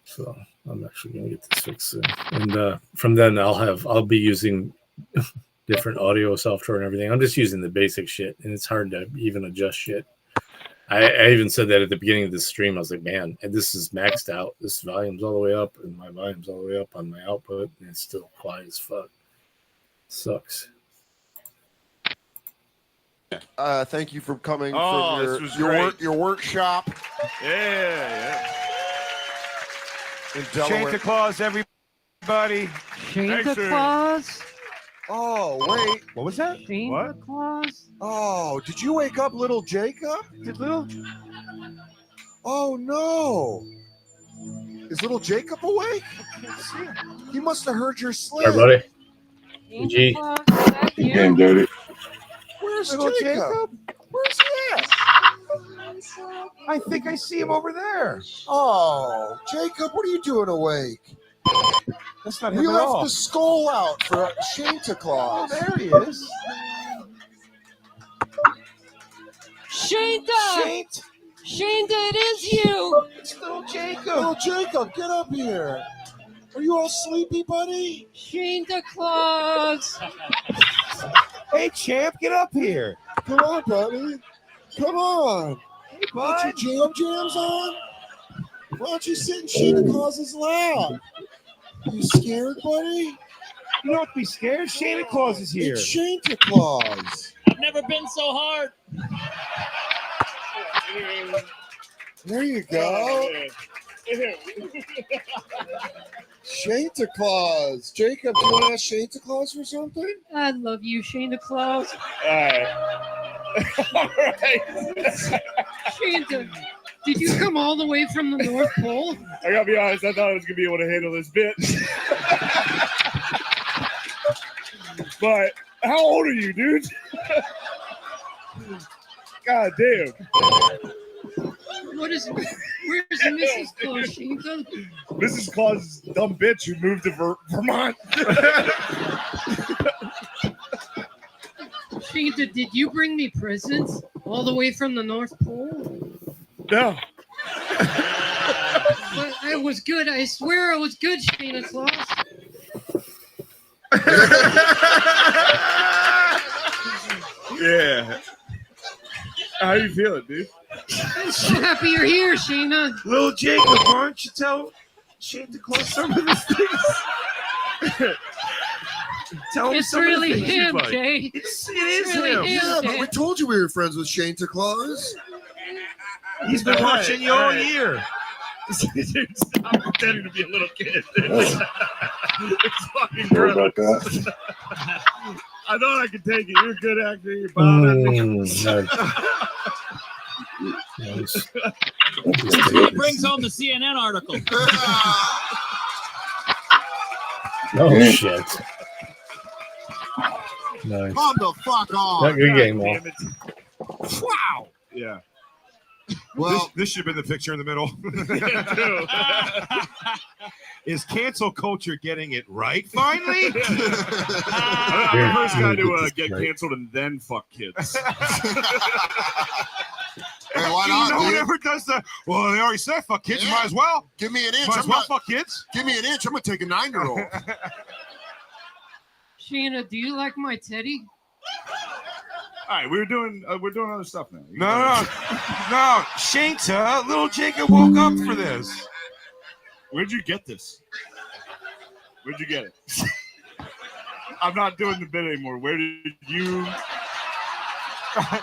So I'm actually going to get this fixed soon. And from then I'll be using different audio software and everything. I'm just using the basic shit, and it's hard to even adjust shit. I even said that at the beginning of this stream. I was like, man, and this is maxed out. This volume's all the way up, and my volume's all the way up on my output, and it's still quiet as fuck. Sucks. Thank you for coming Oh, this from was your workshop Yeah. in Delaware. Santa Claus, everybody. Santa Claus? Oh, wait. What was that? Santa Claus? Oh, did you wake up little Jacob? Oh, no. Is little Jacob awake? He must have heard your sleep. Everybody. Santa Claus, is that you? Dirty. Where's Little Jacob? Where's he at? I think I see him over there. Oh, Jacob, what are you doing awake? That's not We him at left all. the skull out for Santa Claus. Oh, there he is. Santa! Santa, it is you! It's little Jacob. Little Jacob, get up here. Are you all sleepy, buddy? Santa Claus! Hey, champ, get up here. Come on, buddy. Come on. Hey, Put bud. your jams on. Why don't you sit in Santa Claus's lap? You scared, buddy? You don't have to be scared. Santa Claus is here. It's Santa Claus. I've never been so hard. There you go. Santa Claus. Jacob, do you want to ask Santa Claus for something? I love you, Santa Claus. All right. Santa, did you come all the way from the North Pole? I gotta be honest, I thought I was gonna be able to handle this bit. But how old are you, dude? God damn. Where's Mrs. Claus, Santa? Mrs. Claus, dumb bitch who moved to Vermont. Santa, did you bring me presents all the way from the North Pole? No. But it was good. I swear it was good, Santa Claus. Yeah. How you feeling, dude? I'm so happy you're here, Santa. Little Jacob, why don't you tell Santa Claus some of the things? Tell him It's some really of the things you him, like. Jay. It is really him. Yeah, but we Dad. told you we were friends with Santa Claus. He's been watching you all year. Dude, stop pretending to be a little kid. It's fucking gross. I thought I could take it. You're a good actor. You're Nice. Who brings home the CNN article? Oh shit. Nice. Calm the fuck off. Not good game, though. Wow. Yeah. Well, this should have been the picture in the middle. Is cancel culture getting it right finally? I'm the first guy to get canceled and then fuck kids. hey, why not, No one dude? ever does that. Well, they already said fuck kids. Yeah. You might as well. Give me an inch. Might as I'm well not- fuck kids. Give me an inch. I'm gonna take a 9-year-old. Santa, do you like my teddy? All right, we're doing other stuff now. No. Santa, little Jacob woke up for this. Where'd you get this? Where'd you get it? I'm not doing the bit anymore. Where did you,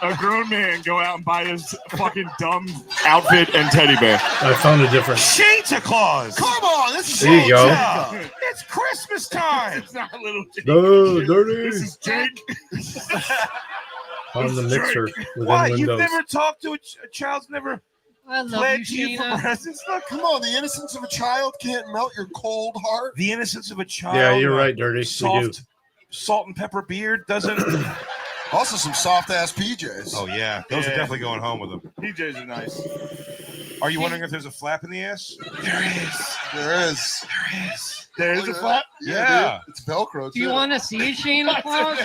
a grown man, go out and buy his fucking dumb outfit and teddy bear? I found a different. Santa Claus. Come on, this is There you go. Santa. It's Christmas time. It's not a little Jake. Oh, dirty. This is Jake. On the mixer within What? You've Windows. never talked to a child's never I love you, pledged you for Santa. presents? Look, Come on, the innocence of a child can't melt your cold heart. the innocence of a child. Yeah, you're right, Dirty. We do. Soft salt and pepper beard doesn't. Also, some soft ass PJs. Oh yeah, those are definitely going home with them. PJs are nice. Are you wondering if there's a flap in the ass? There is. There is. There is. There's a flap. Yeah. Dude, it's Velcro. Do you too. want to see Santa Claus?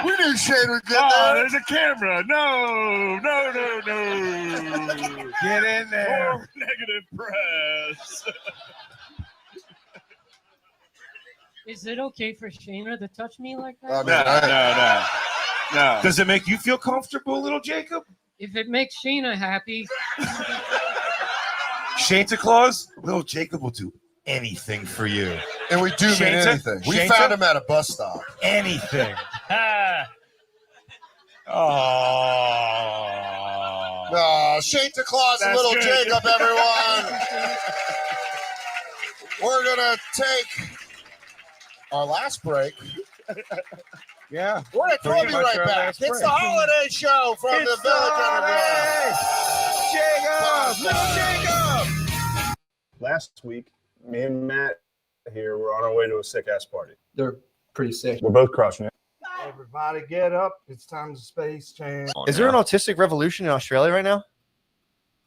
We knew Shane would get Oh, there. there's a camera. No. Get in there. More negative press. Is it okay for Shana to touch me like I that? mean, No. Does it make you feel comfortable, little Jacob? If it makes Sheena happy. Santa Claus, little Jacob will do anything for you. And we do mean Shanta? anything. We Shanta? found him at a bus stop. Anything. Oh, Santa Claus and That's little good. Jacob, everyone. We're going to take our last break. Yeah. We'll be right back. It's the holiday show from the Village Underground. Jacob! Last week, me and Matt here were on our way to a sick-ass party. They're pretty sick. We're both crushing it. Everybody get up. It's time to space change. Is there an autistic revolution in Australia right now?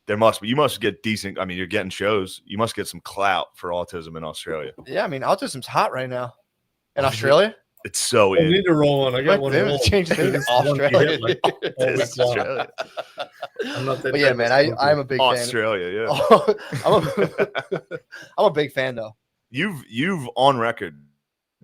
There must be. You must get decent. I mean, you're getting shows. You must get some clout for autism in Australia. Yeah, I mean, autism's hot right now. In Australia? It's so I need to roll on. I got one. They haven't changed things in Australia. I'm not that But yeah, man, I'm a big fan. Australia, yeah. I'm a big fan though. You've on record.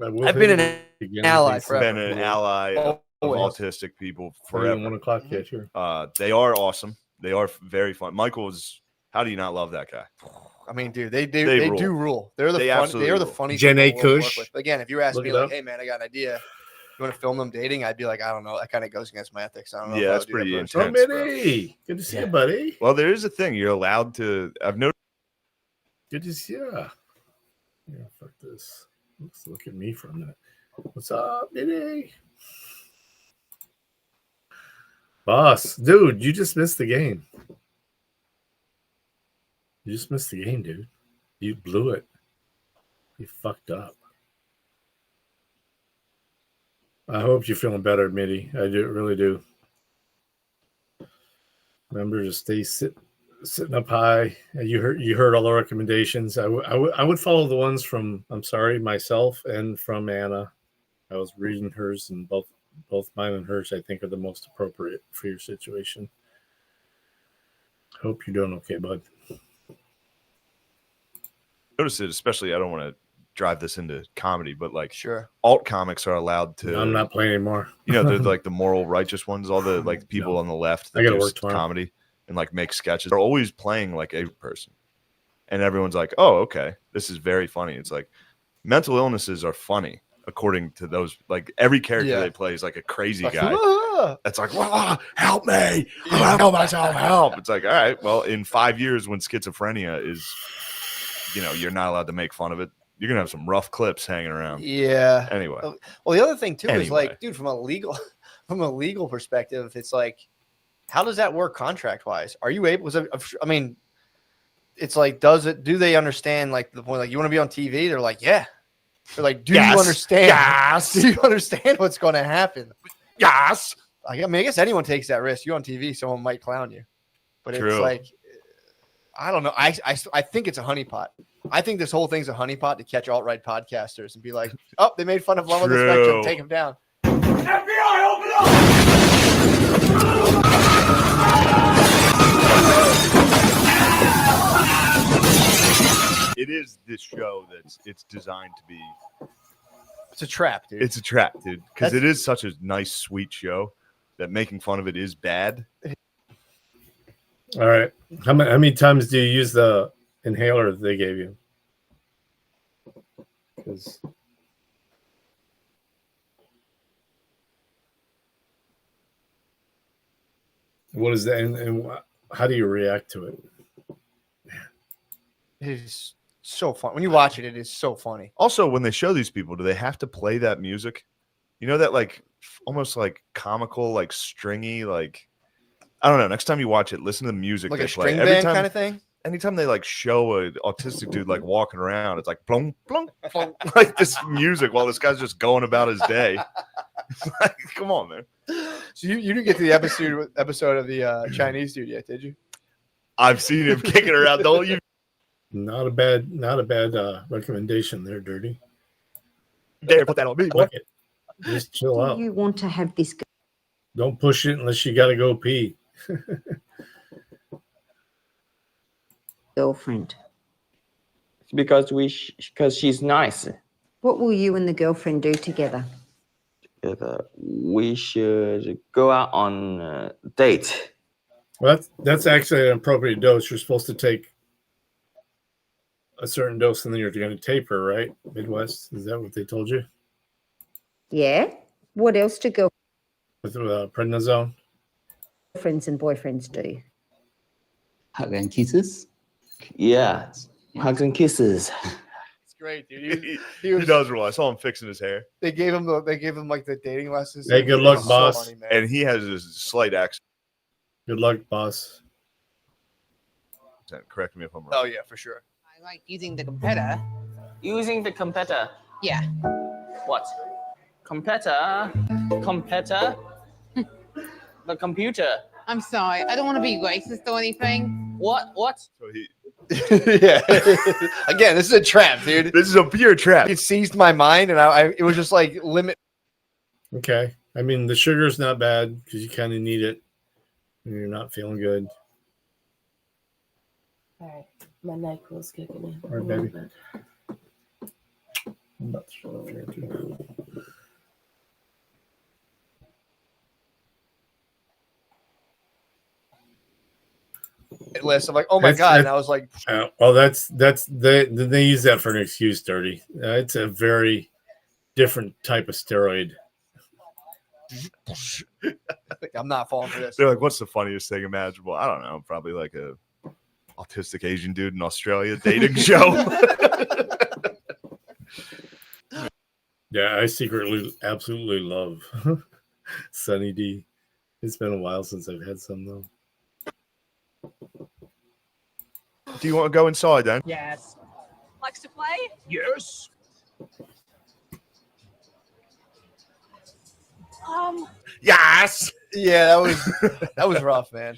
I've been an ally forever. Been an ally of autistic people forever. 1 o'clock yet here. They are awesome. They are very fun. Michael's. How do you not love that guy? I mean, dude, they do rule. They're the funniest. Jen A. people to work Kush. with. Again, if you ask Look me it like, up. hey man, I got an idea. You want to film them dating? I'd be like, I don't know. That kind of goes against my ethics. I don't know. Yeah, if I that's would do pretty that intense. personally. bro. Mitty, good to see you, buddy. Well, there is a thing. You're allowed to. I've noticed. Good to see you. Yeah, fuck this. Let's look at me for a minute. What's up, Mitty? Boss, dude, you just missed the game. You just missed the game, dude. You blew it. You fucked up. I hope you're feeling better, Mitty. I do, really do. Remember to stay sitting up high. You heard all the recommendations. I would follow the ones from myself and from Anna. I was reading hers, and both mine and hers I think are the most appropriate for your situation. Hope you're doing okay, bud. Notice it, especially. I don't want to drive this into comedy, but like, sure, alt comics are allowed to. I'm not playing anymore. You know, they're like the moral righteous ones. All the like people on the left that I gotta do work tomorrow. comedy and like make sketches. They're always playing like a person, and everyone's like, "Oh, okay, this is very funny." It's like mental illnesses are funny according to those. Like every character they play is like a crazy guy. That's like, help me! I know myself. Help! It's like, all right, well, in 5 years when schizophrenia is, you're not allowed to make fun of it. You're gonna have some rough clips hanging around. Yeah. Anyway. Well, the other thing too is like, dude, from a legal perspective, it's like, how does that work contract wise? Are you able? I mean, it's like, do they understand like the point? Like, you want to be on TV? They're like, yeah. They're like, do you understand? Yes. Do you understand what's going to happen? Yes. I mean, I guess anyone takes that risk. You're on TV, someone might clown you, but True. It's like, I don't know. I think it's a honeypot. I think this whole thing's a honeypot to catch alt-right podcasters and be like, oh, they made fun of one on the spectrum. Take them down. FBI, open up! It is this show it's designed to be. It's a trap, dude. It's a trap, dude. Because it is such a nice, sweet show that making fun of it is bad. All right. How many times do you use the inhaler that they gave you? What is that? And how do you react to it? It is so fun. When you watch it, it is so funny. Also, when they show these people, do they have to play that music? You know, that like almost like comical, like stringy, like I don't know. Next time you watch it, listen to the music Like they a play. string band kind of thing? Anytime they like show an autistic dude like walking around, it's like plunk, plunk, plunk, like this music while this guy's just going about his day. Like, come on, man. So you didn't get to the episode of the Chinese dude yet, did you? I've seen him kicking around. Don't you? Not a bad recommendation there, Dirty. Dare put that on me, boy. Just chill out. You want to have this? Don't push it unless you got to go pee. Girlfriend. Because she's nice. What will you and the girlfriend do together? We should go out on a date. Well, that's actually an appropriate dose. You're supposed to take a certain dose, and then you're going to taper, right? Midwest, is that what they told you? Yeah? What else do With prednisone? girlfriends and boyfriends do? Hug and kisses? Yeah, hugs and kisses. It's great, dude. He does roll. I saw him fixing his hair. They gave him like the dating lessons. Hey, good luck, So boss. funny, man. And he has a slight accent. Good luck, boss. Correct me if I'm wrong. Oh yeah, for sure. I like using the computer. Using the computer. Yeah. What? Computer? Computer? The computer. I'm sorry. I don't want to be racist or anything. What? So he. Yeah. Again, this is a trap, dude. This is a pure trap. It seized my mind, and it was just like limit. Okay. I mean, the sugar's not bad because you kind of need it when you're not feeling good. All right. My NyQuil's kicking in. All right, baby. I'm about to shut off here, too. List. I'm like, oh my god, and I was like, well, that's they use that for an excuse, Dirty. It's a very different type of steroid. I'm not falling for this. They're like, what's the funniest thing imaginable? I don't know. Probably like a autistic Asian dude in Australia dating show. Yeah, I secretly absolutely love Sunny D. It's been a while since I've had some though. Do you want to go inside then? Yes. Likes to play? Yes. Yes. Yeah, that was rough, man.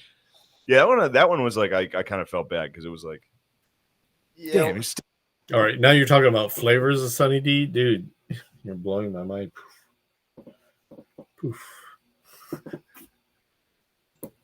Yeah, that one was like I kind of felt bad because it was like, Yeah. damn, he's All right, now you're talking about flavors of Sunny D, dude. You're blowing my mind. Poof.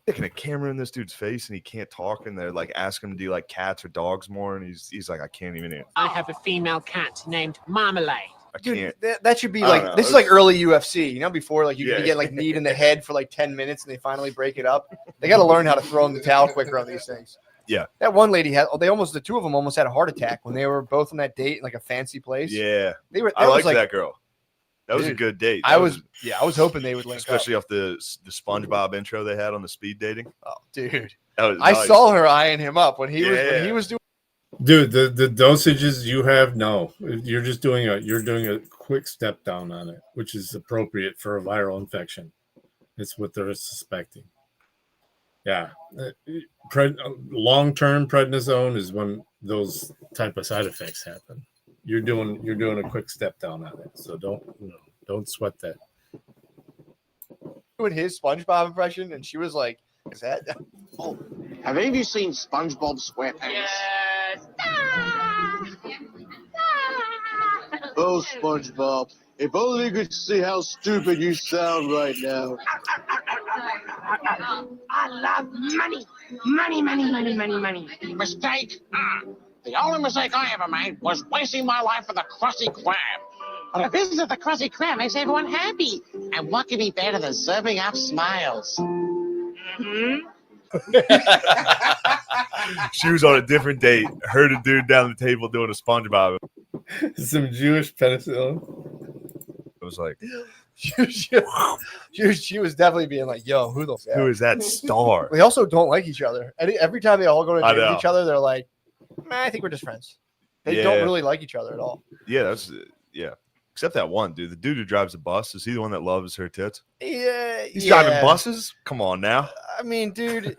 sticking a camera in this dude's face and he can't talk, and they're like asking him to do like cats or dogs more, and he's like, I can't even answer. I have a female cat named Marmalade. I can't. Dude, that should be I like don't know. this is like early UFC. You know, before like you Yeah. can get like kneed in the head for like 10 minutes and they finally break it up. They got to learn how to throw in the towel quicker on these things. Yeah. That one lady had the two of them almost had a heart attack when they were both on that date in like a fancy place. Yeah. They were. I was liked that girl. That was a Dude, good date. I was hoping they would link especially up. off the SpongeBob intro they had on the speed dating. Oh, dude. That was I nice. saw her eyeing him up when he was doing. Dude, the dosages you have, no, you're just doing a quick step down on it, which is appropriate for a viral infection. It's what they're suspecting. Yeah, long-term prednisone is when those type of side effects happen. You're doing a quick step down on it, so don't sweat that. Doing his SpongeBob impression, and she was like, "Is that?" Oh, have any of you seen SpongeBob SquarePants? Yes. Oh, SpongeBob, if only you could see how stupid you sound right now. I love money. Money. Mistake? The only mistake I ever made was wasting my life with a Krusty Krab. But a visit to the Krusty Krab makes everyone happy. And what could be better than serving up smiles? She was on a different date. Heard a dude down the table doing a SpongeBob. Some Jewish penicillin. It was like, she was definitely being like, "Yo, who is that star?" They also don't like each other. Every time they all go to I dinner with know. each other, they're like, "Man, I think we're just friends." They Yeah. don't really like each other at all. Yeah, except that one dude. The dude who drives the bus, is he the one that loves her tits? Yeah, He's driving buses. Come on now. I mean, dude,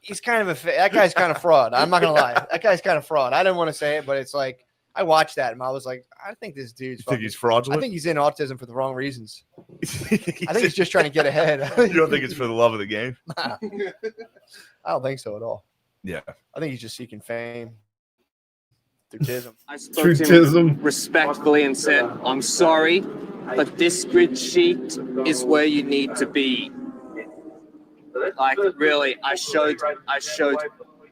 he's kind of that guy's kind of fraud. I'm not gonna lie, that guy's kind of fraud. I didn't want to say it, but it's like I watched that and I was like, I think this dude's. You think he's fraudulent? I think he's in autism for the wrong reasons. I think he's just trying to get ahead. You don't think it's for the love of the game? Nah. I don't think so at all. Yeah. I think he's just seeking fame through tism. I spoke to him respectfully and said, I'm sorry, but this spreadsheet is where you need to be. Like, really, I showed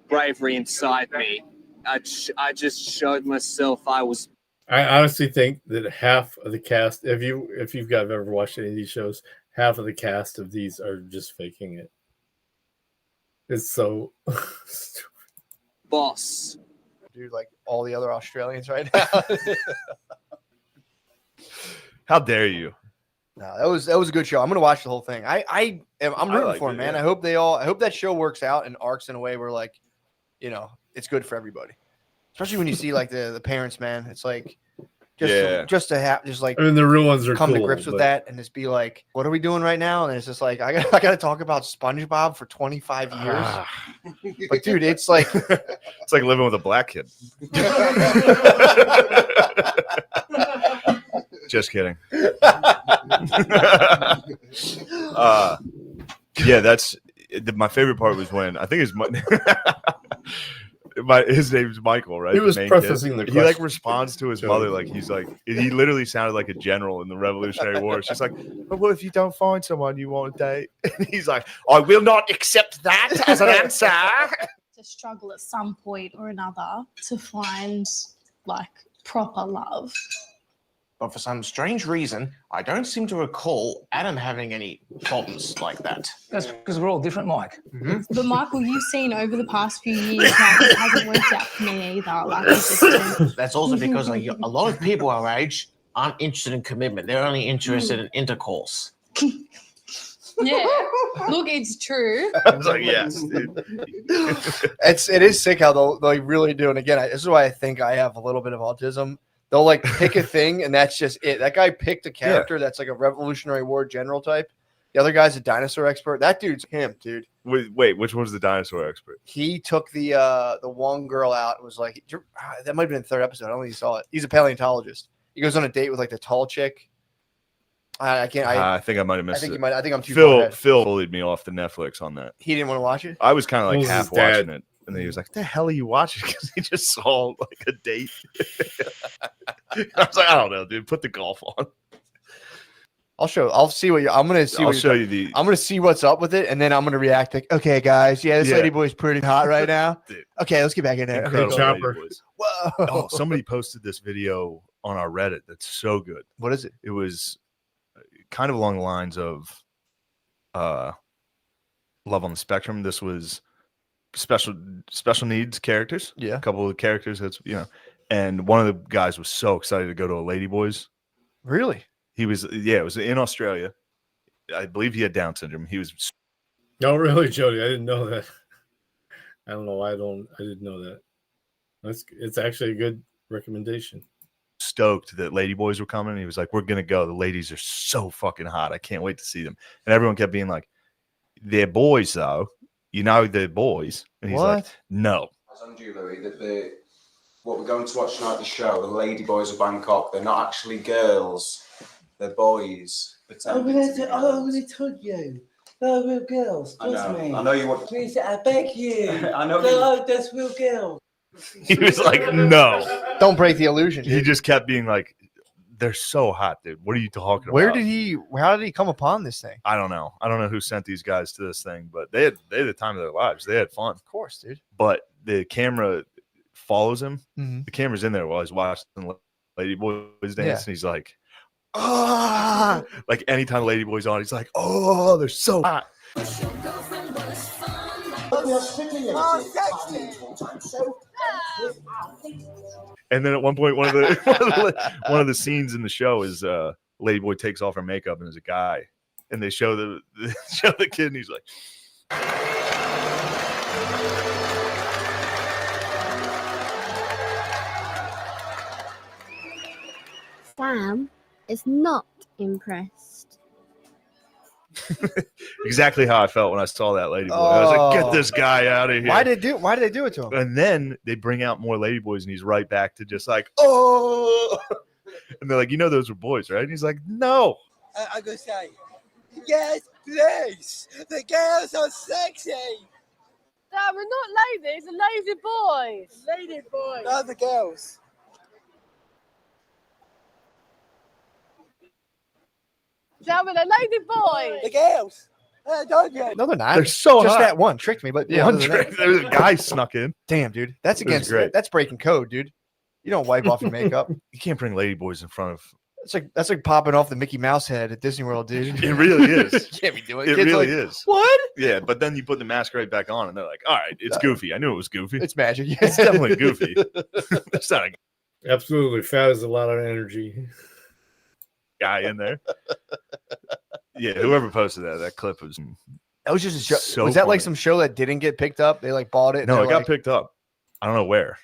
bravery inside me. I just showed myself I was. I honestly think that half of the cast, if you've ever watched any of these shows, half of the cast of these are just faking it. It's so Boss. Dude, like all the other Australians right now. How dare you? No, that was a good show. I'm gonna watch the whole thing. I'm rooting liked for it, him, man. yeah. I hope that show works out and arcs in a way where like, it's good for everybody. Especially when you see like the parents, man. It's like just to have like I mean, the real ones are come to cool, grips with but- that and just be like, what are we doing right now? And it's just like I gotta talk about SpongeBob for 25 years. But dude, it's like It's like living with a black kid. Just kidding. Yeah, that's my favorite part was when I think his name's Michael, right? He The was main prefacing kid. the He like question. responds to his mother like he's like he literally sounded like a general in the Revolutionary War. She's like, "But what if you don't find someone you want to date?" And he's like, "I will not accept that as an answer." To struggle at some point or another to find like proper love. But for some strange reason, I don't seem to recall Adam having any problems like that. That's because we're all different, Mike. But Michael, you've seen over the past few years how it hasn't worked out for me either. Like it's just That's also because like, a lot of people our age aren't interested in commitment. They're only interested in intercourse. yeah. Look, it's true. I was like, yes, dude. it is sick how they really do. And again, this is why I think I have a little bit of autism. They'll like pick a thing and that's just it. That guy picked a character that's like a Revolutionary War general type. The other guy's a dinosaur expert. That dude's him, dude. Wait, which one's the dinosaur expert? He took the one girl out. It was like that might have been the third episode. I don't think you saw it. He's a paleontologist. He goes on a date with like the tall chick. I can't. I think I might have missed I think it. you might. I think I'm too far ahead. Phil bullied me off the Netflix on that. He didn't want to watch it. I was kind of What like was half his dad? watching it, and then he was like, "The hell are you watching?" Because he just saw like a date. I was like, "I don't know, dude. Put the golf on." I'll see what I'm gonna see. I'll show you the. I'm gonna see what's up with it, and then I'm gonna react like, okay, guys, yeah, this lady boy's pretty hot right now. Dude. Okay, let's get back in there. Incredible Okay, lady boys. whoa! Oh, somebody posted this video on our Reddit that's so good. What is it? It was kind of along the lines of Love on the Spectrum. This was special needs characters. Yeah. A couple of characters that's and one of the guys was so excited to go to a Ladyboys. Really? He was it was in Australia. I believe he had Down syndrome. He was No, really, Jody. I didn't know that. I don't know why I didn't know that. It's actually a good recommendation. stoked that Ladyboys were coming. He was like, "We're gonna go. The ladies are so fucking hot. I can't wait to see them." And everyone kept being like, "They're boys, though. You know they're boys." And he's like, "No." I was on you, Louis, that what we're going to watch tonight, the show, the Lady Boys of Bangkok, they're not actually girls, they're boys. I'm gonna tell you. They're real girls. Trust me. I know you want. Please, I beg you. I know That's real girls. He was like, "No." Don't break the illusion. He just kept being like, "They're so hot, dude. What are you talking about?" How did he come upon this thing? I don't know. I don't know who sent these guys to this thing, but they had the time of their lives. They had fun. Of course, dude. But the camera follows him. Mhm. The camera's in there while he's watching Ladyboys dance, Yeah. and he's like, "Ah!" Like anytime Ladyboy's on, he's like, "Oh, they're so hot." And then at one point, one of the scenes in the show is Ladyboy takes off her makeup and is a guy, and they show the kid, and he's like, Sam is not impressed. exactly how I felt when I saw that Ladyboy. I was like, "Get this guy out of here!" Why did they do it to him? And then they bring out more Ladyboys, and he's right back to just like, "Oh," and they're like, "Those were boys, right?" And he's like, "No." I go say, yes, please. The girls are sexy. No, we're not ladies, we're lady boys. Lady boys. No, the girls. No, we're the lady boys. The girls. Don't you? No, they're not. They're so just hot. that one tricked me, but yeah, One other than that- trick. There's a guy snuck in. Damn, dude, that's It was against great. that's breaking code, dude. You don't wipe off your makeup. You can't bring Ladyboys in front of That's like popping off the Mickey Mouse head at Disney World, dude. It really is. You can't be doing it. Kids Really like, is. What? Yeah, but then you put the mask right back on, and they're like, "All right, it's goofy. I knew it was goofy. It's magic. Yeah. It's definitely goofy. It's not a Absolutely, fat is a lot of energy. guy in there." Yeah, whoever posted that clip was. That was just a show. So was that like funny. some show that didn't get picked up? They like bought it. No, and it they're got picked up. I don't know where.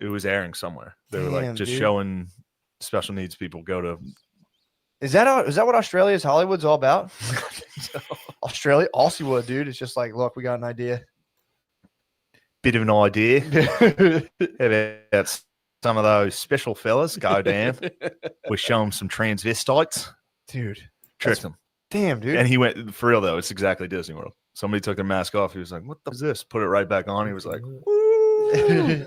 It was airing somewhere. They were like Damn, just dude. showing special needs people go to. Is that what Australia's Hollywood's all about? Australia, Hollywood, dude. It's just like, look, we got an idea. Bit of an idea. About some of those special fellas go down. We show them some transvestites. Dude. Tricked them. Damn, dude. And he went, for real though, it's exactly Disney World. Somebody took their mask off. He was like, "What the is this?" Put it right back on. He was like, "Woo."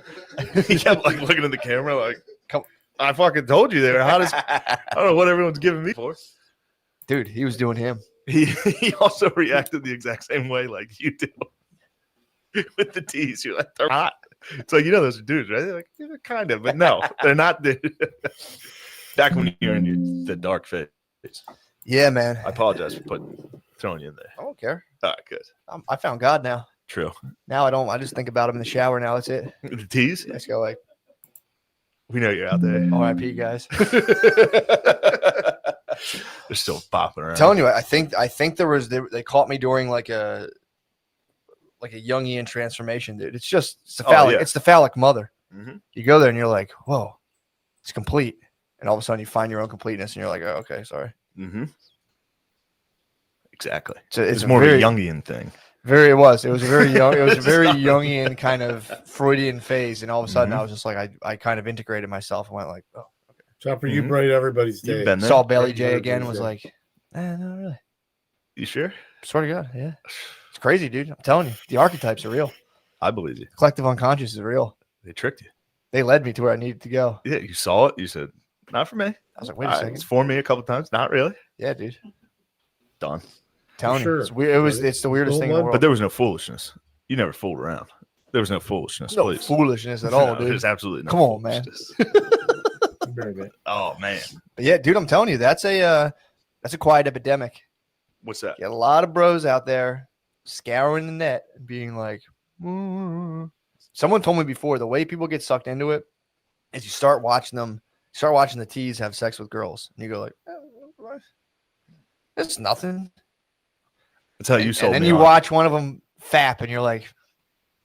He kept like looking at the camera like, "Come, I fucking told you there. How does I don't know what everyone's giving me for." Dude, he was doing him. He also reacted the exact same way like you do with the tees. You're like, "They're hot." It's like, those are dudes, right? They're like, "Yeah, kind of," but no, they're not. Back when you're in the dark phase. Yeah, man. I apologize for throwing you in there. I don't care. All right, good. I found God now. True. Now I don't. I just think about him in the shower. Now that's it. The tees? I just go like, we know you're out there. R.I.P. guys. They're still popping around. I'm telling you, I think there was they caught me during like a Jungian transformation, dude. It's the phallic. Yeah. It's the phallic mother. Mhm. You go there and you're like, whoa, it's complete. And all of a sudden you find your own completeness and you're like, oh, okay, sorry. Mm-hmm. Exactly. So It's a more very, of a Jungian thing. It was a very young. It was a very Jungian kind of Freudian phase, and all of a sudden Mhm. I was just like, I kind of integrated myself and went like, oh, Chopper, you Mhm. bright everybody's day. You've been there. saw Bailey J Bright again, everybody's was day. like, not really. You sure? Swear to God, yeah. It's crazy, dude. I'm telling you, the archetypes are real. I believe you. Collective unconscious is real. They tricked you. They led me to where I needed to go. Yeah, you saw it. You said, "Not for me." I was like, wait a All right, second. It's for me a couple times. Not really. Yeah, dude. Done. Telling Sure. you, it's weird. It's the weirdest thing in the world. But there was no foolishness. You never fooled around. There was no foolishness. no please. foolishness at all, No, dude. There's absolutely no. Come on, man. foolishness. Oh man. But yeah, dude, I'm telling you, that's a quiet epidemic. What's that? Get a lot of bros out there scouring the net and being like, "Mm." Someone told me before, the way people get sucked into it is you start watching the tees have sex with girls, and you go like, it's nothing. That's how you sold And then me you on. watch one of them fap, and you're like,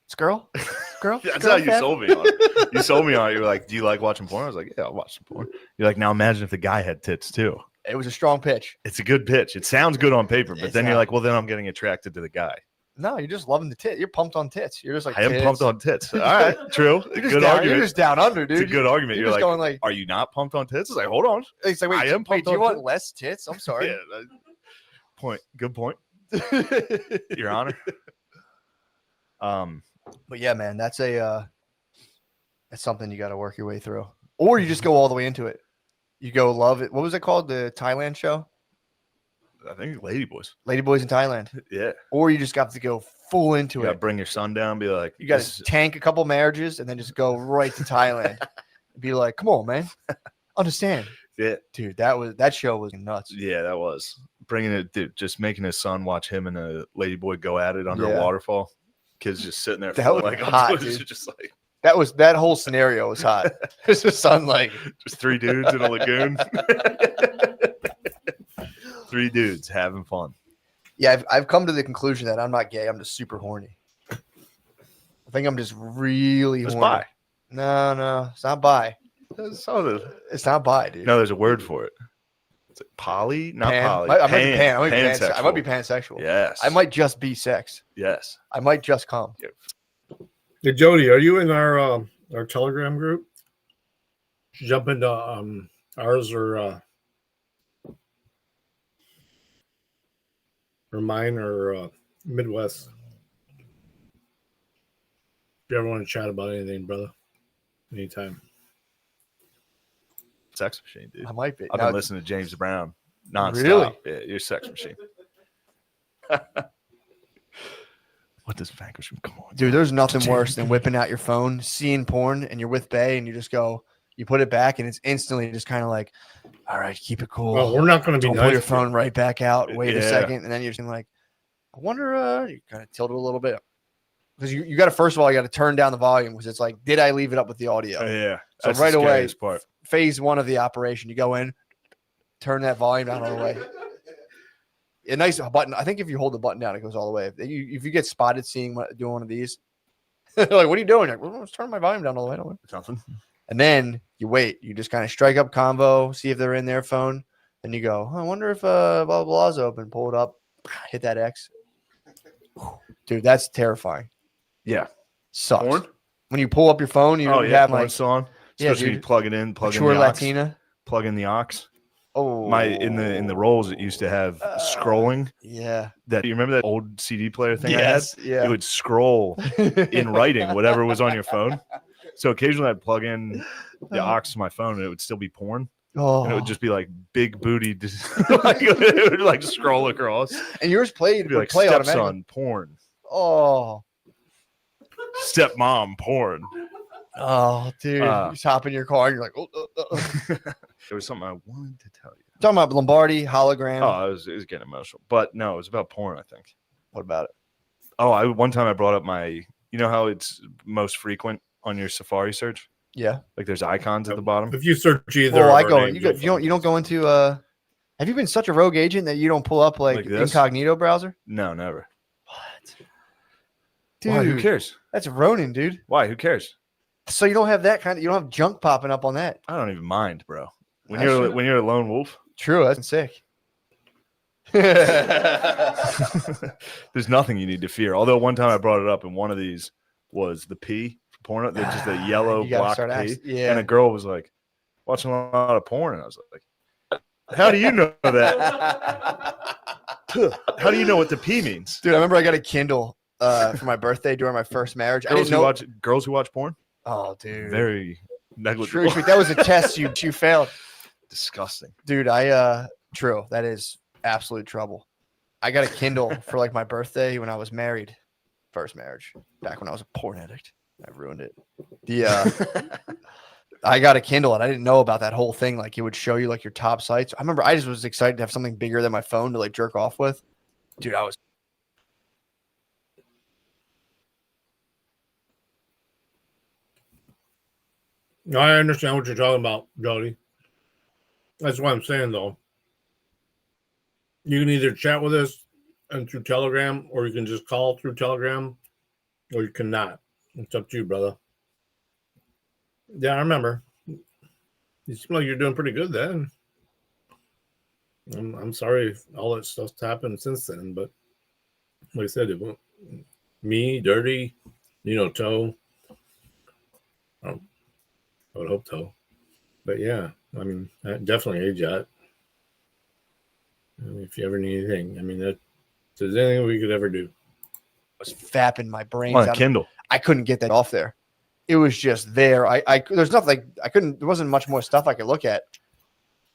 it's girl. That's girl how you fap?" sold me on it. You sold me on it. You were like, "Do you like watching porn?" I was like, "Yeah, I'll watch some porn." You're like, "Now imagine if the guy had tits too." It was a strong pitch. It's a good pitch. It sounds good on paper, but It's then you're not. like, "Well, then I'm getting attracted to the guy." No, you're just loving the tit. You're pumped on tits. You're just like, I am tits. pumped on tits. All right, true. You're just Good down, argument. You're just down under, dude. It's a good argument. You're You're just like, going like, "Are you not pumped on tits?" It's like, hold on. it's like, wait, I am pumped do you on want tits. less tits? I'm sorry. Yeah. Point. Good point, Your Honor. But yeah, man, that's something you got to work your way through, or you just go all the way into it. You go love it. What was it called? The Thailand show, I think Ladyboys. Ladyboys in Thailand. Yeah. Or you just got to go full into You it. gotta bring your son down. Be like, You got this to is- tank a couple marriages and then just go right to Thailand. Be like, come on, man, understand, Yeah. dude. That show was nuts. Yeah, that was bringing it. Dude, just making his son watch him and a ladyboy go at it under Yeah. a waterfall. Kids just sitting there, That was like hot, it's dude. just like That whole scenario was hot. It's just son like just three dudes in a lagoon. Three dudes having fun. Yeah, I've come to the conclusion that I'm not gay. I'm just super horny. I think I'm just really It's horny. bi. No, it's not bi. It's not bi, dude. No, there's a word for it. It's like poly, not Pan? poly. I might be pan. Pansexual. I might be pansexual. Yes. I might just be sex. Yes. I might just come. Hey, Jody, are you in our Telegram group? Jump into ours or mine or Midwest. If you ever want to chat about anything, brother, anytime. Sex machine, dude. I might be. I've Now- been listening to James Brown nonstop. Really? Yeah, you're a sex machine. What does vanquish? Come on, Dude, there's nothing worse than whipping out your phone, seeing porn, and you're with Bae, and you just go, you put it back, and it's instantly just kind of like, all right, keep it cool. Oh, we're not going to be Don't nice. pull your phone right back out. Wait a Yeah. second, and then you're just like, I wonder. You kind of tilt it a little bit because you got to first of all you got to turn down the volume because it's like, did I leave it up with the audio? Yeah. So That's right the away, scariest part. phase one of the operation, you go in, turn that volume down all the way. A nice button. I think if you hold the button down, it goes all the way. If you get spotted doing one of these, like, what are you doing? Like, well, let's turn my volume down all the way. Don't worry. Something. And then you wait. You just kind of strike up convo, see if they're in their phone. Then you go, I wonder if blah, blah, blah's open. Pull it up, hit that X. Dude, that's terrifying. Yeah. Sucks. Porn? When you pull up your phone, you have porn like, song. yeah, Especially dude. you plug it in, plug in Mature the aux. Latina. Plug in the aux. Oh, in the rolls it used to have scrolling. Yeah. That you remember that old CD player thing Yes, I had? yeah. It would scroll in writing whatever was on your phone. So occasionally I'd plug in the aux to my phone and it would still be porn. Oh. And it would just be like big booty, it would like scroll across. And yours It'd be would like play stepson automatically. porn, Oh, stepmom porn. oh, dude! You just hop in your car and you're like, oh. There was something I wanted to tell you. Talking about Lombardi hologram. Oh, it was getting emotional, but no, it was about porn. I think. What about it? Oh, one time I brought up my. You know how it's most frequent on your Safari search? Yeah. Like there's icons at the bottom. If you search either, Well, of I our go. names, You don't go into. Have you been such a rogue agent that you don't pull up like this? incognito browser? No, never. Dude, Why? Who cares? That's Ronin, dude. Why? Who cares? So you don't have that kind of. You don't have junk popping up on that. I don't even mind, bro. When That's you're true. when you're a lone wolf, True. That's sick. there's nothing you need to fear. Although one time I brought it up, and one of these was the P for porn. They're just a yellow You gotta block start P. asking- yeah. And a girl was like, watching a lot of porn, and I was like, how do you know that? How do you know what the P means? Dude, I remember I got a Kindle for my birthday during my first marriage. I Girls didn't know. girls who watch porn? Oh, dude. Very negligible. True. That was a test you failed. Disgusting. Dude, true. That is absolute trouble. I got a Kindle for like my birthday when I was married. First marriage. Back when I was a porn addict. I ruined it. I got a Kindle and I didn't know about that whole thing. Like it would show you like your top sites. I remember I just was excited to have something bigger than my phone to like jerk off with. Dude, I was No, I understand what you're talking about, Jody. That's what I'm saying, though. You can either chat with us and through Telegram, or you can just call through Telegram, or you cannot. It's up to you, brother. Yeah, I remember. You seem like you're doing pretty good then. I'm sorry if all that stuff's happened since then, but like I said, it won't. Me, Dirty, Toe. I would hope so. But yeah, I mean, definitely age that. I mean, if you ever need anything, I mean, if there's anything we could ever do. I was fapping my brains On a out. Kindle. I couldn't get that off there. It was just there. There's nothing like I couldn't. There wasn't much more stuff I could look at.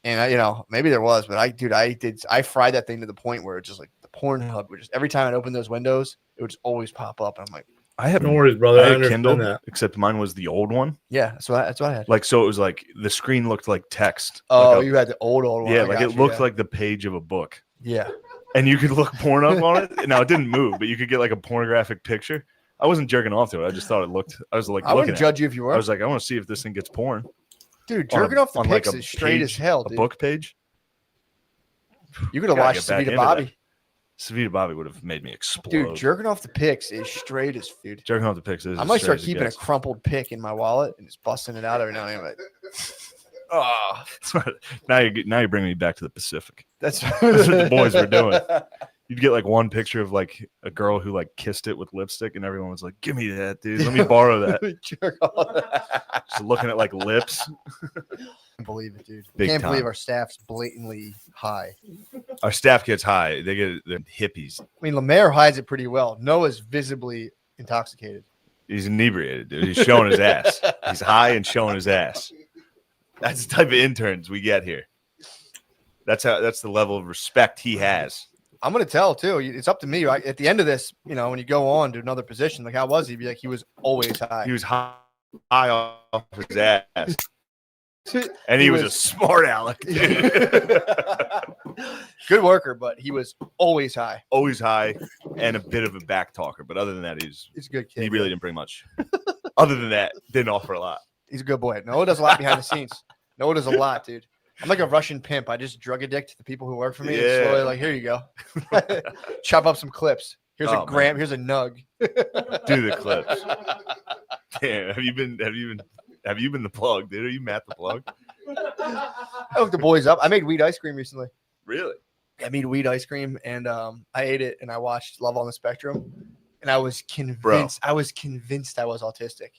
And maybe there was, but I fried that thing to the point where it just like the Pornhub would just every time I'd open those windows, it would just always pop up. And I'm like, I have no worries, brother. I had understand Kindle, that. except mine was the old one. yeah, that's what I had. Like so, it was like the screen looked like text. Oh, like you had the old one. yeah, I like got it you, looked yeah. like the page of a book. Yeah. And you could look porn up on it. Now it didn't move, but you could get like a pornographic picture. I wasn't jerking off to it. I just thought it looked. I was like, I wouldn't judge you if you were. I was like, I want to see if this thing gets porn. Dude, jerking off the on like pics a is straight as page, hell, A dude. book page. You could have Gotta watched get back Savita into Bobby. that. Savita Bobby would have made me explode. Dude, jerking off the pics is straight as dude. Jerking off the pics is. I might as start straight as it keeping a gets. crumpled pic in my wallet and just busting it out every now and then. Like, oh, now you're bringing me back to the Pacific. That's what the boys were doing. You'd get like one picture of like a girl who like kissed it with lipstick, and everyone was like, "Give me that, dude. Let me borrow that." Jerk off. Just looking at like lips. Can't believe it, dude. Big Can't believe time. our staff's blatantly high. Our staff gets high. They get they're hippies. I mean, Lemaire hides it pretty well. Noah's visibly intoxicated. He's inebriated, dude. He's showing his ass. He's high and showing his ass. That's the type of interns we get here. That's the level of respect he has. I'm gonna tell too. It's up to me. Right? At the end of this, when you go on to another position, like how was he? Be like he was always high. He was high off his ass. And he was a smart aleck. Good worker, but he was always high. Always high and a bit of a back talker. But other than that, he's a good kid. He really didn't bring much. Other than that, didn't offer a lot. He's a good boy. Noah does a lot behind the scenes. Noah does a lot, dude. I'm like a Russian pimp. I just drug addict the people who work for me. And slowly, like, here you go. Chop up some clips. Here's a gram. Here's a nug. Do the clips. Damn, have you been the plug, dude? Are you Matt the plug? I hooked the boys up. I made weed ice cream recently. Really? I made weed ice cream and I ate it and I watched Love on the Spectrum and I was convinced. I was convinced I was autistic.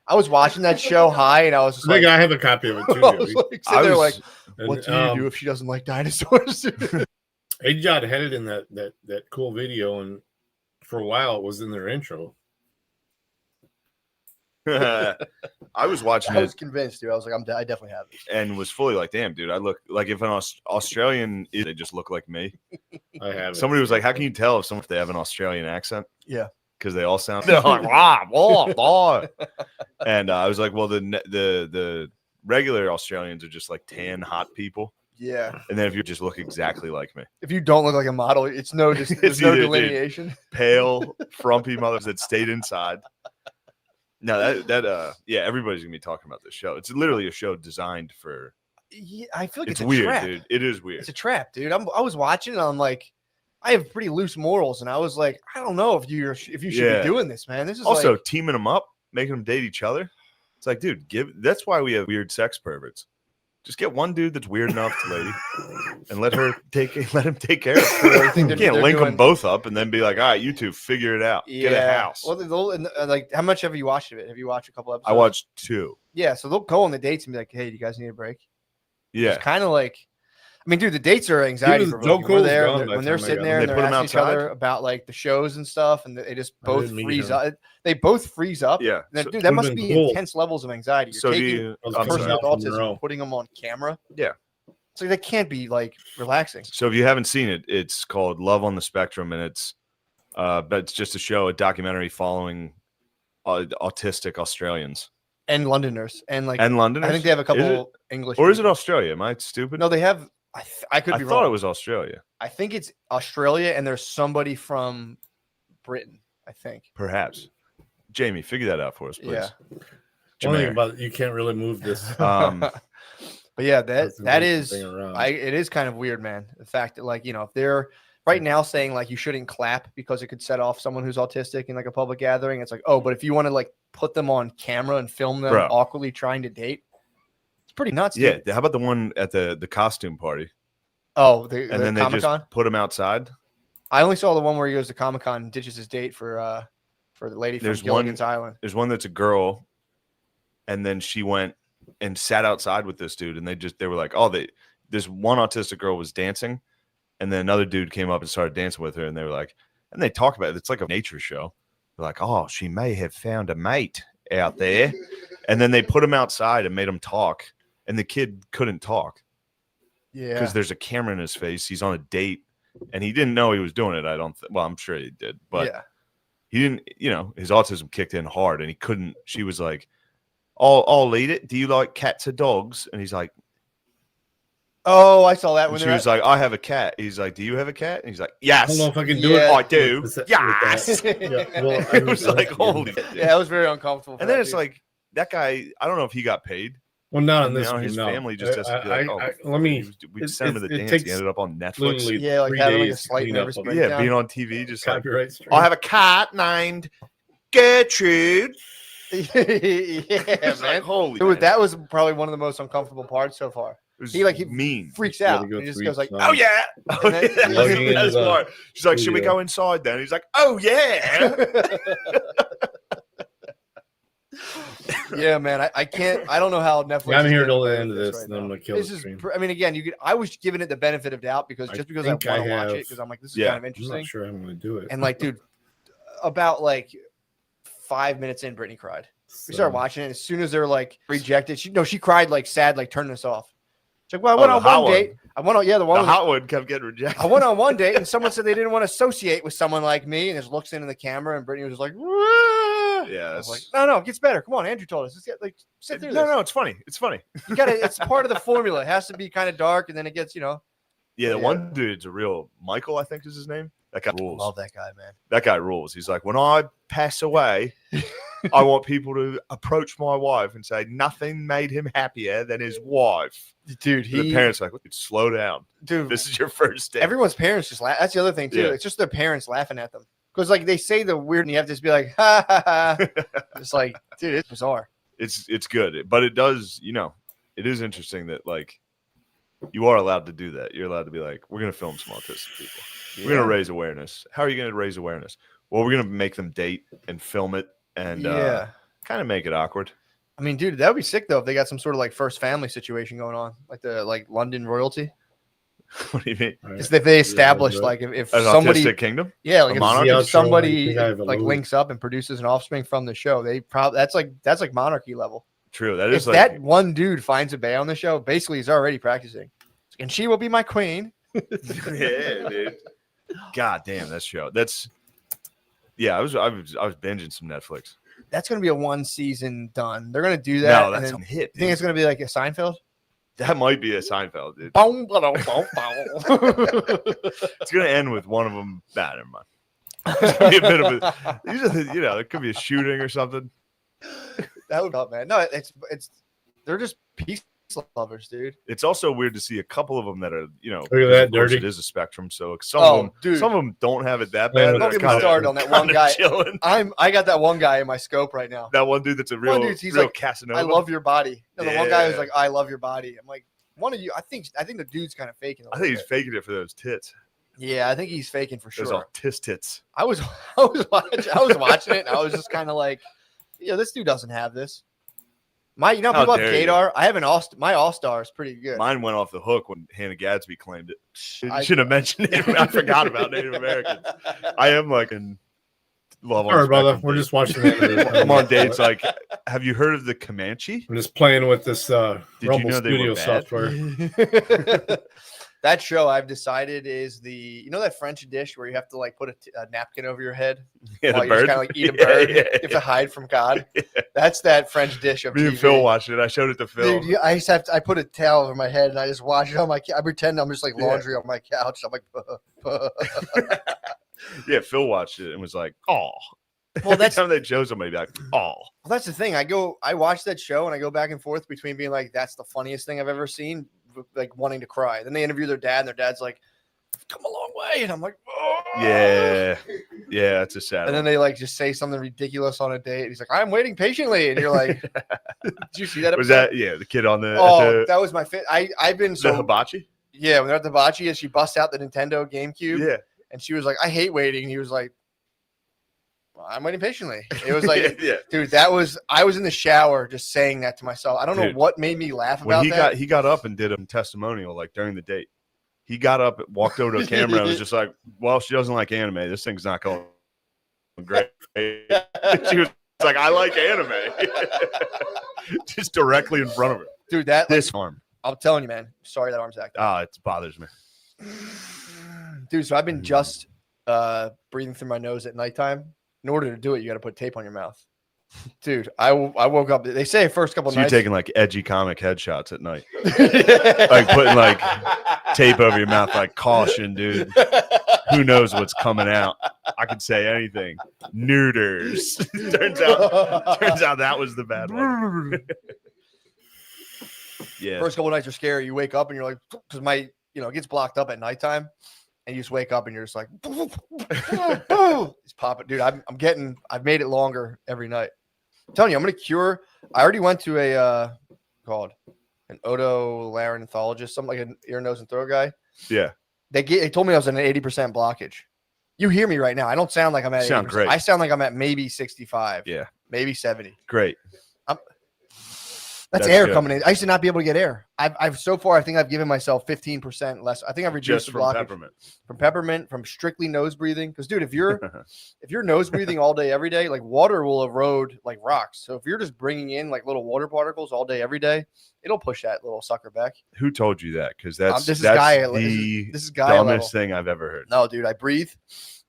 I was watching that show high and I was just I think I have a copy of it too. I was like, sitting there like, what do you do if she doesn't like dinosaurs? A-Jod had it in that cool video, and for a while it was in their intro. I was watching I was it convinced, dude. I was like, I definitely have it. and was fully like, damn, dude, I look like if an Australian, they just look like me. I have it. Somebody was like, how can you tell if they have an Australian accent? Yeah. Because they all sound like, rah, blah, blah. And I was like, well, the regular Australians are just like tan, hot people. Yeah. And then if you just look exactly like me, If you don't look like a model, it's no just there's no either, dude, delineation. pale, frumpy mothers that stayed inside. No, yeah, everybody's gonna be talking about this show. It's literally a show designed for. Yeah, I feel like it's a weird, trap. dude. It is weird. It's a trap, dude. I was watching and I'm like, I have pretty loose morals, and I was like, I don't know if you should be doing this, man. This is also like, teaming them up, making them date each other. It's like, dude, that's why we have weird sex perverts. Just get one dude that's weird enough to lady, and let him take care of it. You can't link them both up and then be like, all right, you two figure it out. Get a house. Well, like, how much have you watched of it? Have you watched a couple episodes? I watched 2. Yeah, so they'll go on the dates and be like, hey, do you guys need a break? Yeah, it's kind of like, I mean, dude, the dates are anxiety provoking. We're there when they're sitting there and they're asking each other about like the shows and stuff, and they just both freeze up. They both freeze up. Yeah, dude, that must be intense levels of anxiety. You're taking a person with autism and putting them on camera. Yeah, so that can't be like relaxing. So if you haven't seen it, it's called Love on the Spectrum, and but it's just a documentary following autistic Australians and Londoners, and Londoners. I think they have a couple English. Or is it Australia? Am I stupid? No, they have. I could be wrong. I thought it was Australia. I think it's Australia, and there's somebody from Britain. I think perhaps. Jamie, figure that out for us, please. Yeah. One thing about it, you can't really move this. But yeah, that is it is kind of weird, man. The fact that, like, you know, if they're right now saying like you shouldn't clap because it could set off someone who's autistic in like a public gathering, it's like, oh, but if you want to like put them on camera and film them awkwardly trying to date, it's pretty nuts. Yeah. Dude. How about the one at the costume party? Oh, and then they Comic-Con? just put him outside. I only saw the one where he goes to Comic-Con and ditches his date for the lady from Gilligan's Island. There's one that's a girl, and then she went and sat outside with this dude, and they were like, oh, this one autistic girl was dancing, and then another dude came up and started dancing with her, and they were like, and they talk about it. It's like a nature show. They're like, oh, she may have found a mate out there, and then they put him outside and made him talk, and the kid couldn't talk. Yeah, because there's a camera in his face. He's on a date, and he didn't know he was doing it. Well, I'm sure he did, but yeah. He didn't, his autism kicked in hard, and he couldn't. She was like, I'll eat it. Do you like cats or dogs? And he's like, oh, I saw that one. She was like, I have a cat. He's like, do you have a cat? And he's like, yes. I don't know if I can do it. I do. Yes. Yeah, well, It was like, holy. Yeah, it was very uncomfortable. And then it's like, that guy, I don't know if he got paid. Well, not in this. His family just has to be like, let me. We sent him to the dance. He ended up on Netflix. Yeah, like having like a slight nervous breakdown. Yeah, being on TV, just copyright like, I have a cat named Gertrude. Yeah, man. Like, holy. Dude, that was probably one of the most uncomfortable parts so far. He mean freaks out. He just goes like, oh yeah. That's smart. She's like, should we go inside then? He's like, oh yeah. Yeah, man. I can't. I don't know how Netflix. Yeah, I'm here till the end of this, and then I'm gonna kill this the is. stream. I mean, again, I was giving it the benefit of doubt because I want to watch it because I'm like, this is kind of interesting. I'm not sure I'm going to do it. And like, dude, about like 5 minutes in, Brittany cried. We started watching it. As soon as they're like rejected, she cried like sad, like turn this off. She's like, well, I went on one date. I went on, the hot one kept getting rejected. I went on one date, and someone said they didn't want to associate with someone like me, and just looks into the camera, and Brittany was just like, Wah! Yeah, I was like, that's- no, it gets better. Come on, Andrew told us. Let's get like sit through this. No, it's funny. It's funny. You gotta. It's part of the formula. It has to be kind of dark, and then it gets, Yeah, the one dude's a real Michael, I think is his name. That guy rules. Love that guy, man. That guy rules. He's like, when I pass away, I want people to approach my wife and say nothing made him happier than his wife. Dude, the parents are like, dude, slow down. Dude, this is your first day. Everyone's parents just laugh. That's the other thing too. Yeah. It's just their parents laughing at them because like they say the weird, and you have to just be like, ha ha ha. It's like, dude, it's bizarre. It's good, but it does, it is interesting that like you are allowed to do that. You're allowed to be like, we're gonna film some autistic people. We're gonna raise awareness. How are you gonna raise awareness? Well, we're gonna make them date and film it and kind of make it awkward. I mean, dude, that would be sick though if they got some sort of like first family situation going on, like the London royalty. What do you mean? It's if they established like if An somebody autistic kingdom, yeah, like if somebody I have a like load. links up and produces an offspring from the show, they probably that's like monarchy level. True. That If is like that one dude finds a bae on the show, basically he's already practicing, and she will be my queen. yeah, dude. God damn, that show. That's I was binging some Netflix. That's gonna be a one season done. They're gonna do that. No, that's and a hit. You think it's gonna be like a Seinfeld? That might be a Seinfeld, dude. Boom, boom, boom, boom. It's gonna end with one of them. Nah, never mind. It's gonna be a bit of a, it could be a shooting or something. That would help, man. No, it's they're just peace lovers, dude. It's also weird to see a couple of them that are, Look at that, of course dirty. It is a spectrum, so some of them don't have it that bad. Don't get me started on that one guy. Chilling. I got that one guy in my scope right now. That one dude that's a real, He's real like, Casanova. I love your body. No, the one guy who's Yeah. like, I love your body. I'm like, one of you. I think the dude's kind of faking. I think he's faking it for those tits. Yeah, I think he's faking for sure. Those autistic tits. I was watching it, and I was just kind of like, this dude doesn't have this. How People have dare you. Gaydar. I have my All-Star is pretty good. Mine went off the hook when Hannah Gadsby claimed it. I- Should have mentioned it. I forgot about Native Americans. I am like in love on All right, brother. Spectrum We're date. just watching that. I'm on dates. Like, have you heard of the Comanche? I'm just playing with this Did you Rumble know they Studio were bad? software. That show I've decided is that French dish where you have to like put a napkin over your head Yeah, while the you just bird. kind of like eat a Yeah, bird. yeah, You have to hide from God. That's that French dish of Me and TV. Phil watched it. I showed it to Phil. Dude, I just I put a towel over my head and I just watch it on my. I pretend I'm just like laundry on my couch. I'm like, Yeah, Phil watched it and was like, "Oh." Well, Every that's- time they show somebody, be like, "Oh." Well, that's the thing. I watch that show and I go back and forth between being like, that's the funniest thing I've ever seen, like wanting to cry. Then they interview their dad and their dad's like, I've come a long way. And I'm like, oh. Yeah, yeah, it's a sad. And then they like just say something ridiculous on a date. He's like, I'm waiting patiently. And you're like, did you see that? Was episode? that the kid on the? Oh, that was my fit. I've been so the hibachi. Yeah, when they're at the hibachi and she busts out the Nintendo GameCube. Yeah. And she was like, I hate waiting. And he was like, well, I'm waiting patiently. It was like, Yeah. dude, I was in the shower just saying that to myself. I don't know Dude, what made me laugh When about he that. got up and did a testimonial like during the date. He got up, walked over to the camera, and was just like, "Well, she doesn't like anime. This thing's not going great." She was like, "I like anime," just directly in front of her. Dude, this arm. I'm telling you, man. Sorry that arm's acting. Ah, it bothers me. Dude, so I've been just breathing through my nose at nighttime. In order to do it, you got to put tape on your mouth. Dude, I woke up. They say first couple So you're nights. taking like edgy comic headshots at night, like putting like tape over your mouth, like caution, dude. Who knows what's coming out? I could say anything. Neuters. turns out that was the bad one. Yeah. First couple nights are scary. You wake up and you're like, because it gets blocked up at nighttime, and you just wake up and you're just like, it's popping, dude. I've made it longer every night. I'm telling you, I'm gonna cure. I already went to a called an otolaryngologist, something like an ear, nose, and throat guy. Yeah. They told me I was at an 80% blockage. You hear me right now. I don't sound like I'm at 80%. Sound great. I sound like I'm at maybe 65. Yeah. Maybe 70. Great. That's air coming in. I used to not be able to get air. I've so far, I think I've given myself 15% less. I think I've reduced Just the from blockage peppermint. from strictly nose breathing. Because dude, if you're nose breathing all day every day, like water will erode like rocks. So if you're just bringing in like little water particles all day every day, it'll push that little sucker back. Who told you that? Because that's this is that's Gaia- the this is Gaia dumbest level. thing I've ever heard. No, dude, I breathe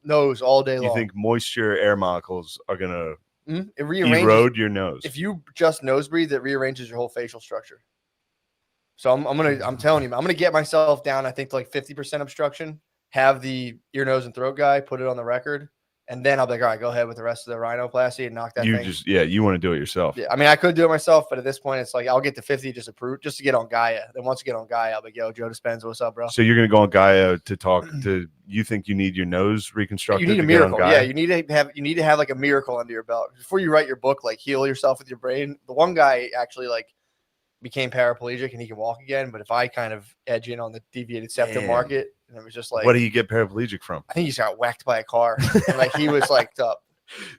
nose all day long. You think moisture air molecules are gonna It He rearranges. rode your nose. If you just nose breathe, it rearranges your whole facial structure. So I'm telling you, I'm gonna get myself down. I think to like 50% obstruction. Have the ear, nose, and throat guy put it on the record, and then I'll be like, all right, go ahead with the rest of the rhinoplasty and knock that You thing. just you want to do it yourself. Yeah, I mean, I could do it myself, but at this point, it's like I'll get to 50 just to get on Gaia. Then once you get on Gaia, I'll be like, yo, Joe Dispenza, what's up, bro? So you're gonna go on Gaia to talk to. You think you need your nose reconstructed? You need a to get on miracle. Gaia? Yeah, you need to have like a miracle under your belt before you write your book. Like heal yourself with your brain. The one guy actually like became paraplegic and he can walk again. But if I kind of edge in on the deviated septum Damn. market, and it was just like, What do you get paraplegic from? I think he just got whacked by a car, and like he was like up.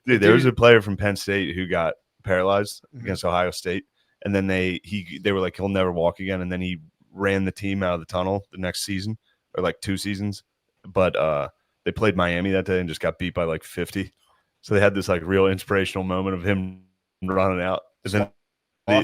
Dude, there was a player from Penn State who got paralyzed Mhm. against Ohio State, and then they were like he'll never walk again, and then he ran the team out of the tunnel the next season or like 2 seasons, but they played Miami that day and just got beat by like 50, so they had this like real inspirational moment of him running out, and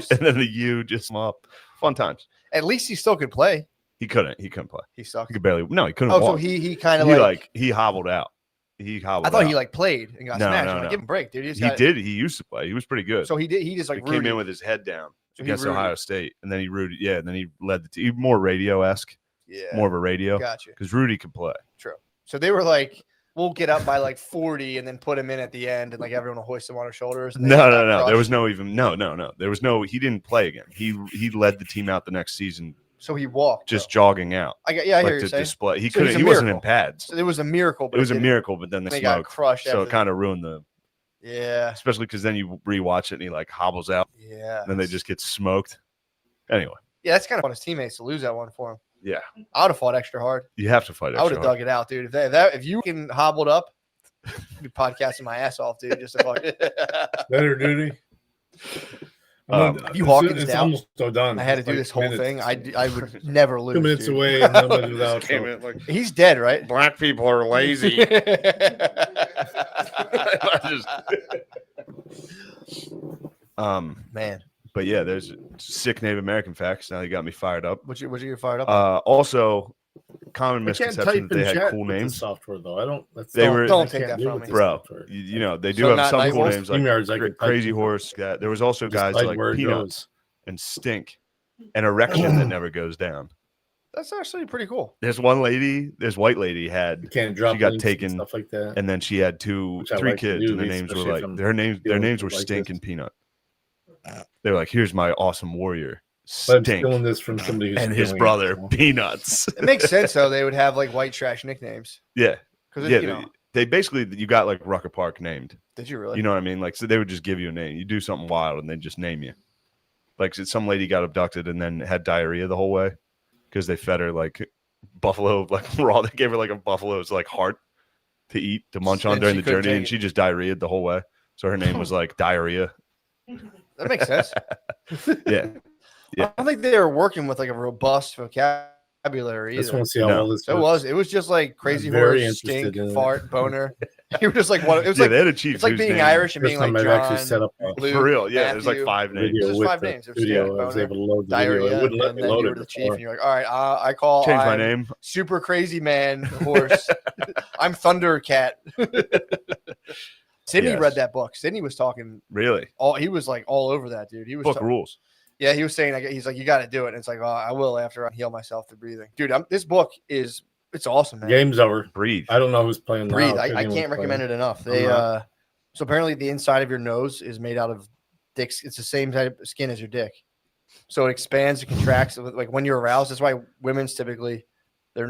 then the U just up. Fun times. At least he still could play. He couldn't play. He sucked. He could barely. No, he couldn't. Oh, walk. so he kind of he hobbled out. He hobbled. I thought out. he like played and got smashed. I'm like, give him a break, dude. He did. He used to play. He was pretty good. So he did. He just like He came in rooted. with his head down So he against rooted. Ohio State, and then he rooted. Yeah, and then he led the team. More radio-esque. Yeah. More of a radio. Gotcha. Because Rudy could play. True. So they were like, we'll get up by like 40 and then put him in at the end, and like everyone will hoist him on their shoulders. And they No. got There crushed. was no even. No. There was no. He didn't play again. He led the team out the next season. So he walked. Just jogging out. I hear like you to saying. display. He So it was couldn't. a He wasn't in miracle. pads. So it was a miracle. But It was a didn't- miracle, but then they got smoked. crushed. So after it kind of ruined the. Yeah. Especially because then you rewatch it and he like hobbles out. Yeah. And then they just get smoked. Anyway. Yeah, that's kind of on his teammates to lose that one for him. Yeah. I would have fought extra hard. You have to fight. I would Extra have hard. dug it out, dude. If you can hobbled up, I'd be podcasting my ass off, dude. Just to fuck. Better duty. If you Hawkins it's down, almost so done. I had to It's do like this whole minutes. thing. I would never lose. 2 minutes dude. away, and nobody without. Just came in like, He's dead, right? black people are lazy. Man. But yeah, there's sick Native American facts. Now you got me fired up. What you get fired up? on? Also, common I can't misconception type that they in had chat cool with the names. software though. I don't. That's They don't, were- Don't I take can't that do from with me. the Bro, software. you know they do So have not some Night cool Wolf? names like StreamYards, I could type Crazy in. Horse. There was also Just guys type like where it Peanuts goes. and Stink, and Erection that never goes down. That's actually pretty cool. There's one lady, this white lady had You can't drop. she got links and taken, stuff like that. and then she had Which I 3 like to kids, do, and their names were especially like if I'm their names dealing were with like Stink this. and Peanut. They were like, "Here's my awesome warrior, But I'm Stink, stealing this from somebody who's and his stealing it, brother, so. Peanuts." It makes sense though. They would have like white trash nicknames. Yeah, Because yeah. you know, They basically you got like Rucker Park named. did you really? You know what I mean? Like, so they would just give you a name. You do something wild, and they just name you. Like, some lady got abducted and then had diarrhea the whole way because they fed her like buffalo, like raw. They gave her like a buffalo's like heart to eat to munch on And during she the couldn't journey, take and it. she just diarrheaed the whole way. So her name was like Diarrhea. That makes sense. Yeah, I don't think they were working with like a robust vocabulary I just either. want to see how No. all this. It was. It was just like crazy very horse, interested stink, in it. fart, boner. You were just like what? It was yeah, like they had a chief. it's like whose being name- Irish and First being like time I've John, actually set up a Luke, for real. Yeah, there's like Matthew. 5 names. video There's with 5 the names. There's studio. Stink, I was boner, able to load the diarrhea, video. It wouldn't let and me then load you it were the chief, before. and you're like, all right, I call. Change my I'm name. Super crazy man horse. I'm Thundercat. Sydney Yes. read that book. Sydney was talking Really, he was like all over that, dude. He was book rules. yeah, he was saying like he's like you got to do it. And it's like, oh, I will after I heal myself through breathing, dude. This book it's awesome, man. Game's over. Breathe. I don't know who's playing. Breathe. Now. I can't recommend it enough. They not. so apparently the inside of your nose is made out of dick's. It's the same type of skin as your dick, so it expands and contracts. Like when you're aroused, that's why women's typically their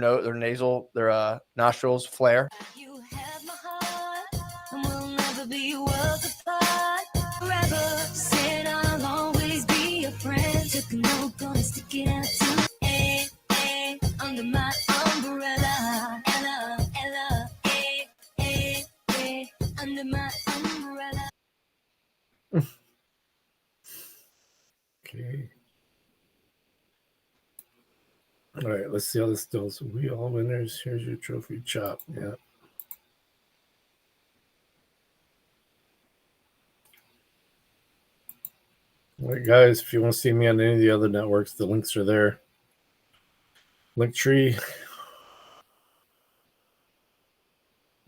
nostrils flare. You have my heart, and we'll never be worlds apart. Forever said I'll always be a friend. Took a note, gonna stick it out to under my umbrella. Ella, Ella, under my umbrella. Okay. All right, let's see how this goes. We all winners. Here's your trophy chop. Yeah. All right, guys, if you want to see me on any of the other networks, the links are there. Linktree.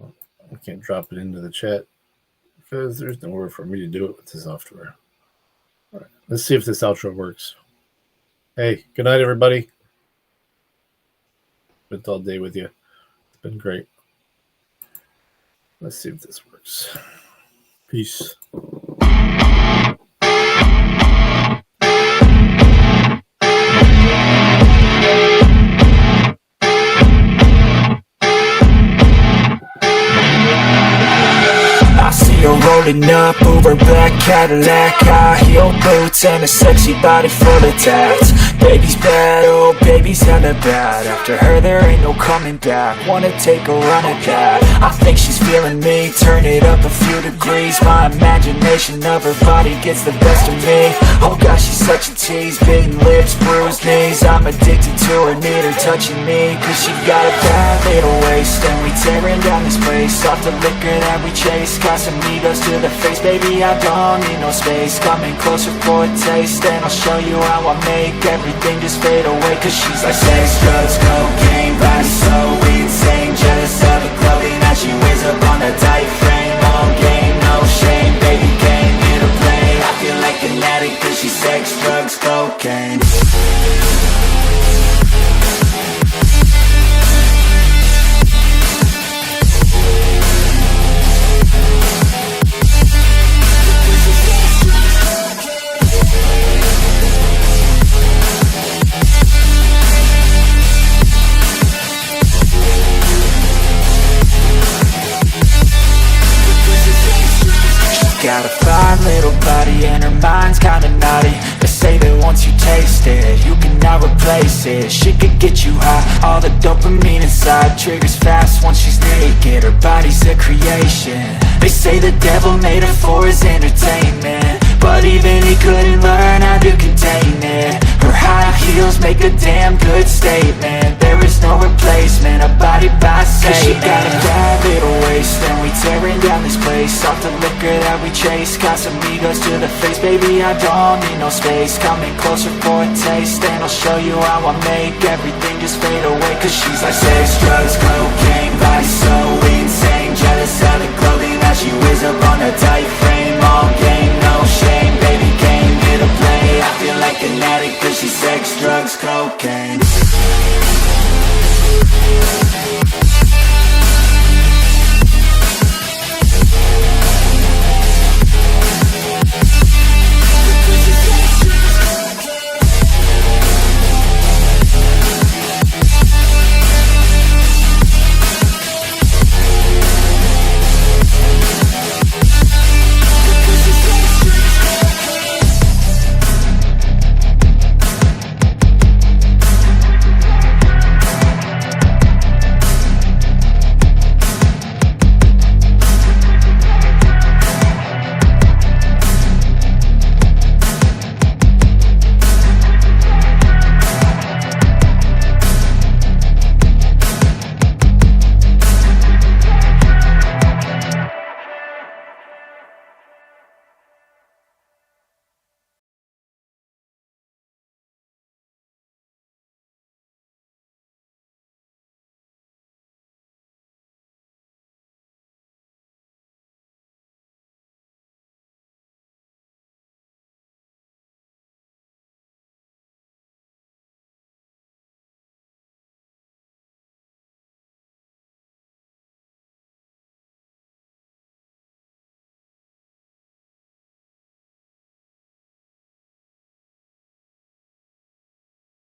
I can't drop it into the chat because there's nowhere for me to do it with the software. All right, let's see if this outro works. Hey, good night, everybody. Spent all day with you. It's been great. Let's see if this works. Peace. I see her rolling up, Uber black Cadillac, high heel boots and a sexy body full of tats. Baby's bad, oh baby's hella bad. After her there ain't no coming back. Wanna take a run at that. I think she's feeling me, turn it up a few degrees. My imagination of her body gets the best of me. Oh gosh, she's such a tease, bitten lips, bruised knees. I'm addicted to her, need her touching me, cause she got a bad little waist. And we tearing down this place, off the liquor that we chase. Casamigos to the face, baby, I don't need no space. Coming closer for a taste, and I'll show you how I make everything just fade away. Cause she's like sex, drugs, cocaine, body so insane. Jealous of the clothing that she wears up on a tight frame. On game, no shame, baby came here to play. I feel like an addict cause she's sex, drugs, cocaine. Got a fine little body and her mind's kinda naughty. They say that once you taste it, you cannot replace it. She could get you high, all the dopamine inside triggers fast once she's naked. Her body's a creation. They say the devil made her for his entertainment, but even he couldn't learn how to contain it. Her high heels make a damn good statement. There is no replacement, a body by Satan. Cause she got a bad little waist, and we tearing down this place. Off the liquor that we chase, Casamigos to the face, baby, I don't need no space. Coming closer for a taste, and I'll show you how I make everything just fade away. Cause she's like sex, drugs, cocaine, body so insane. Jealous of the clothing that she wears up on her tight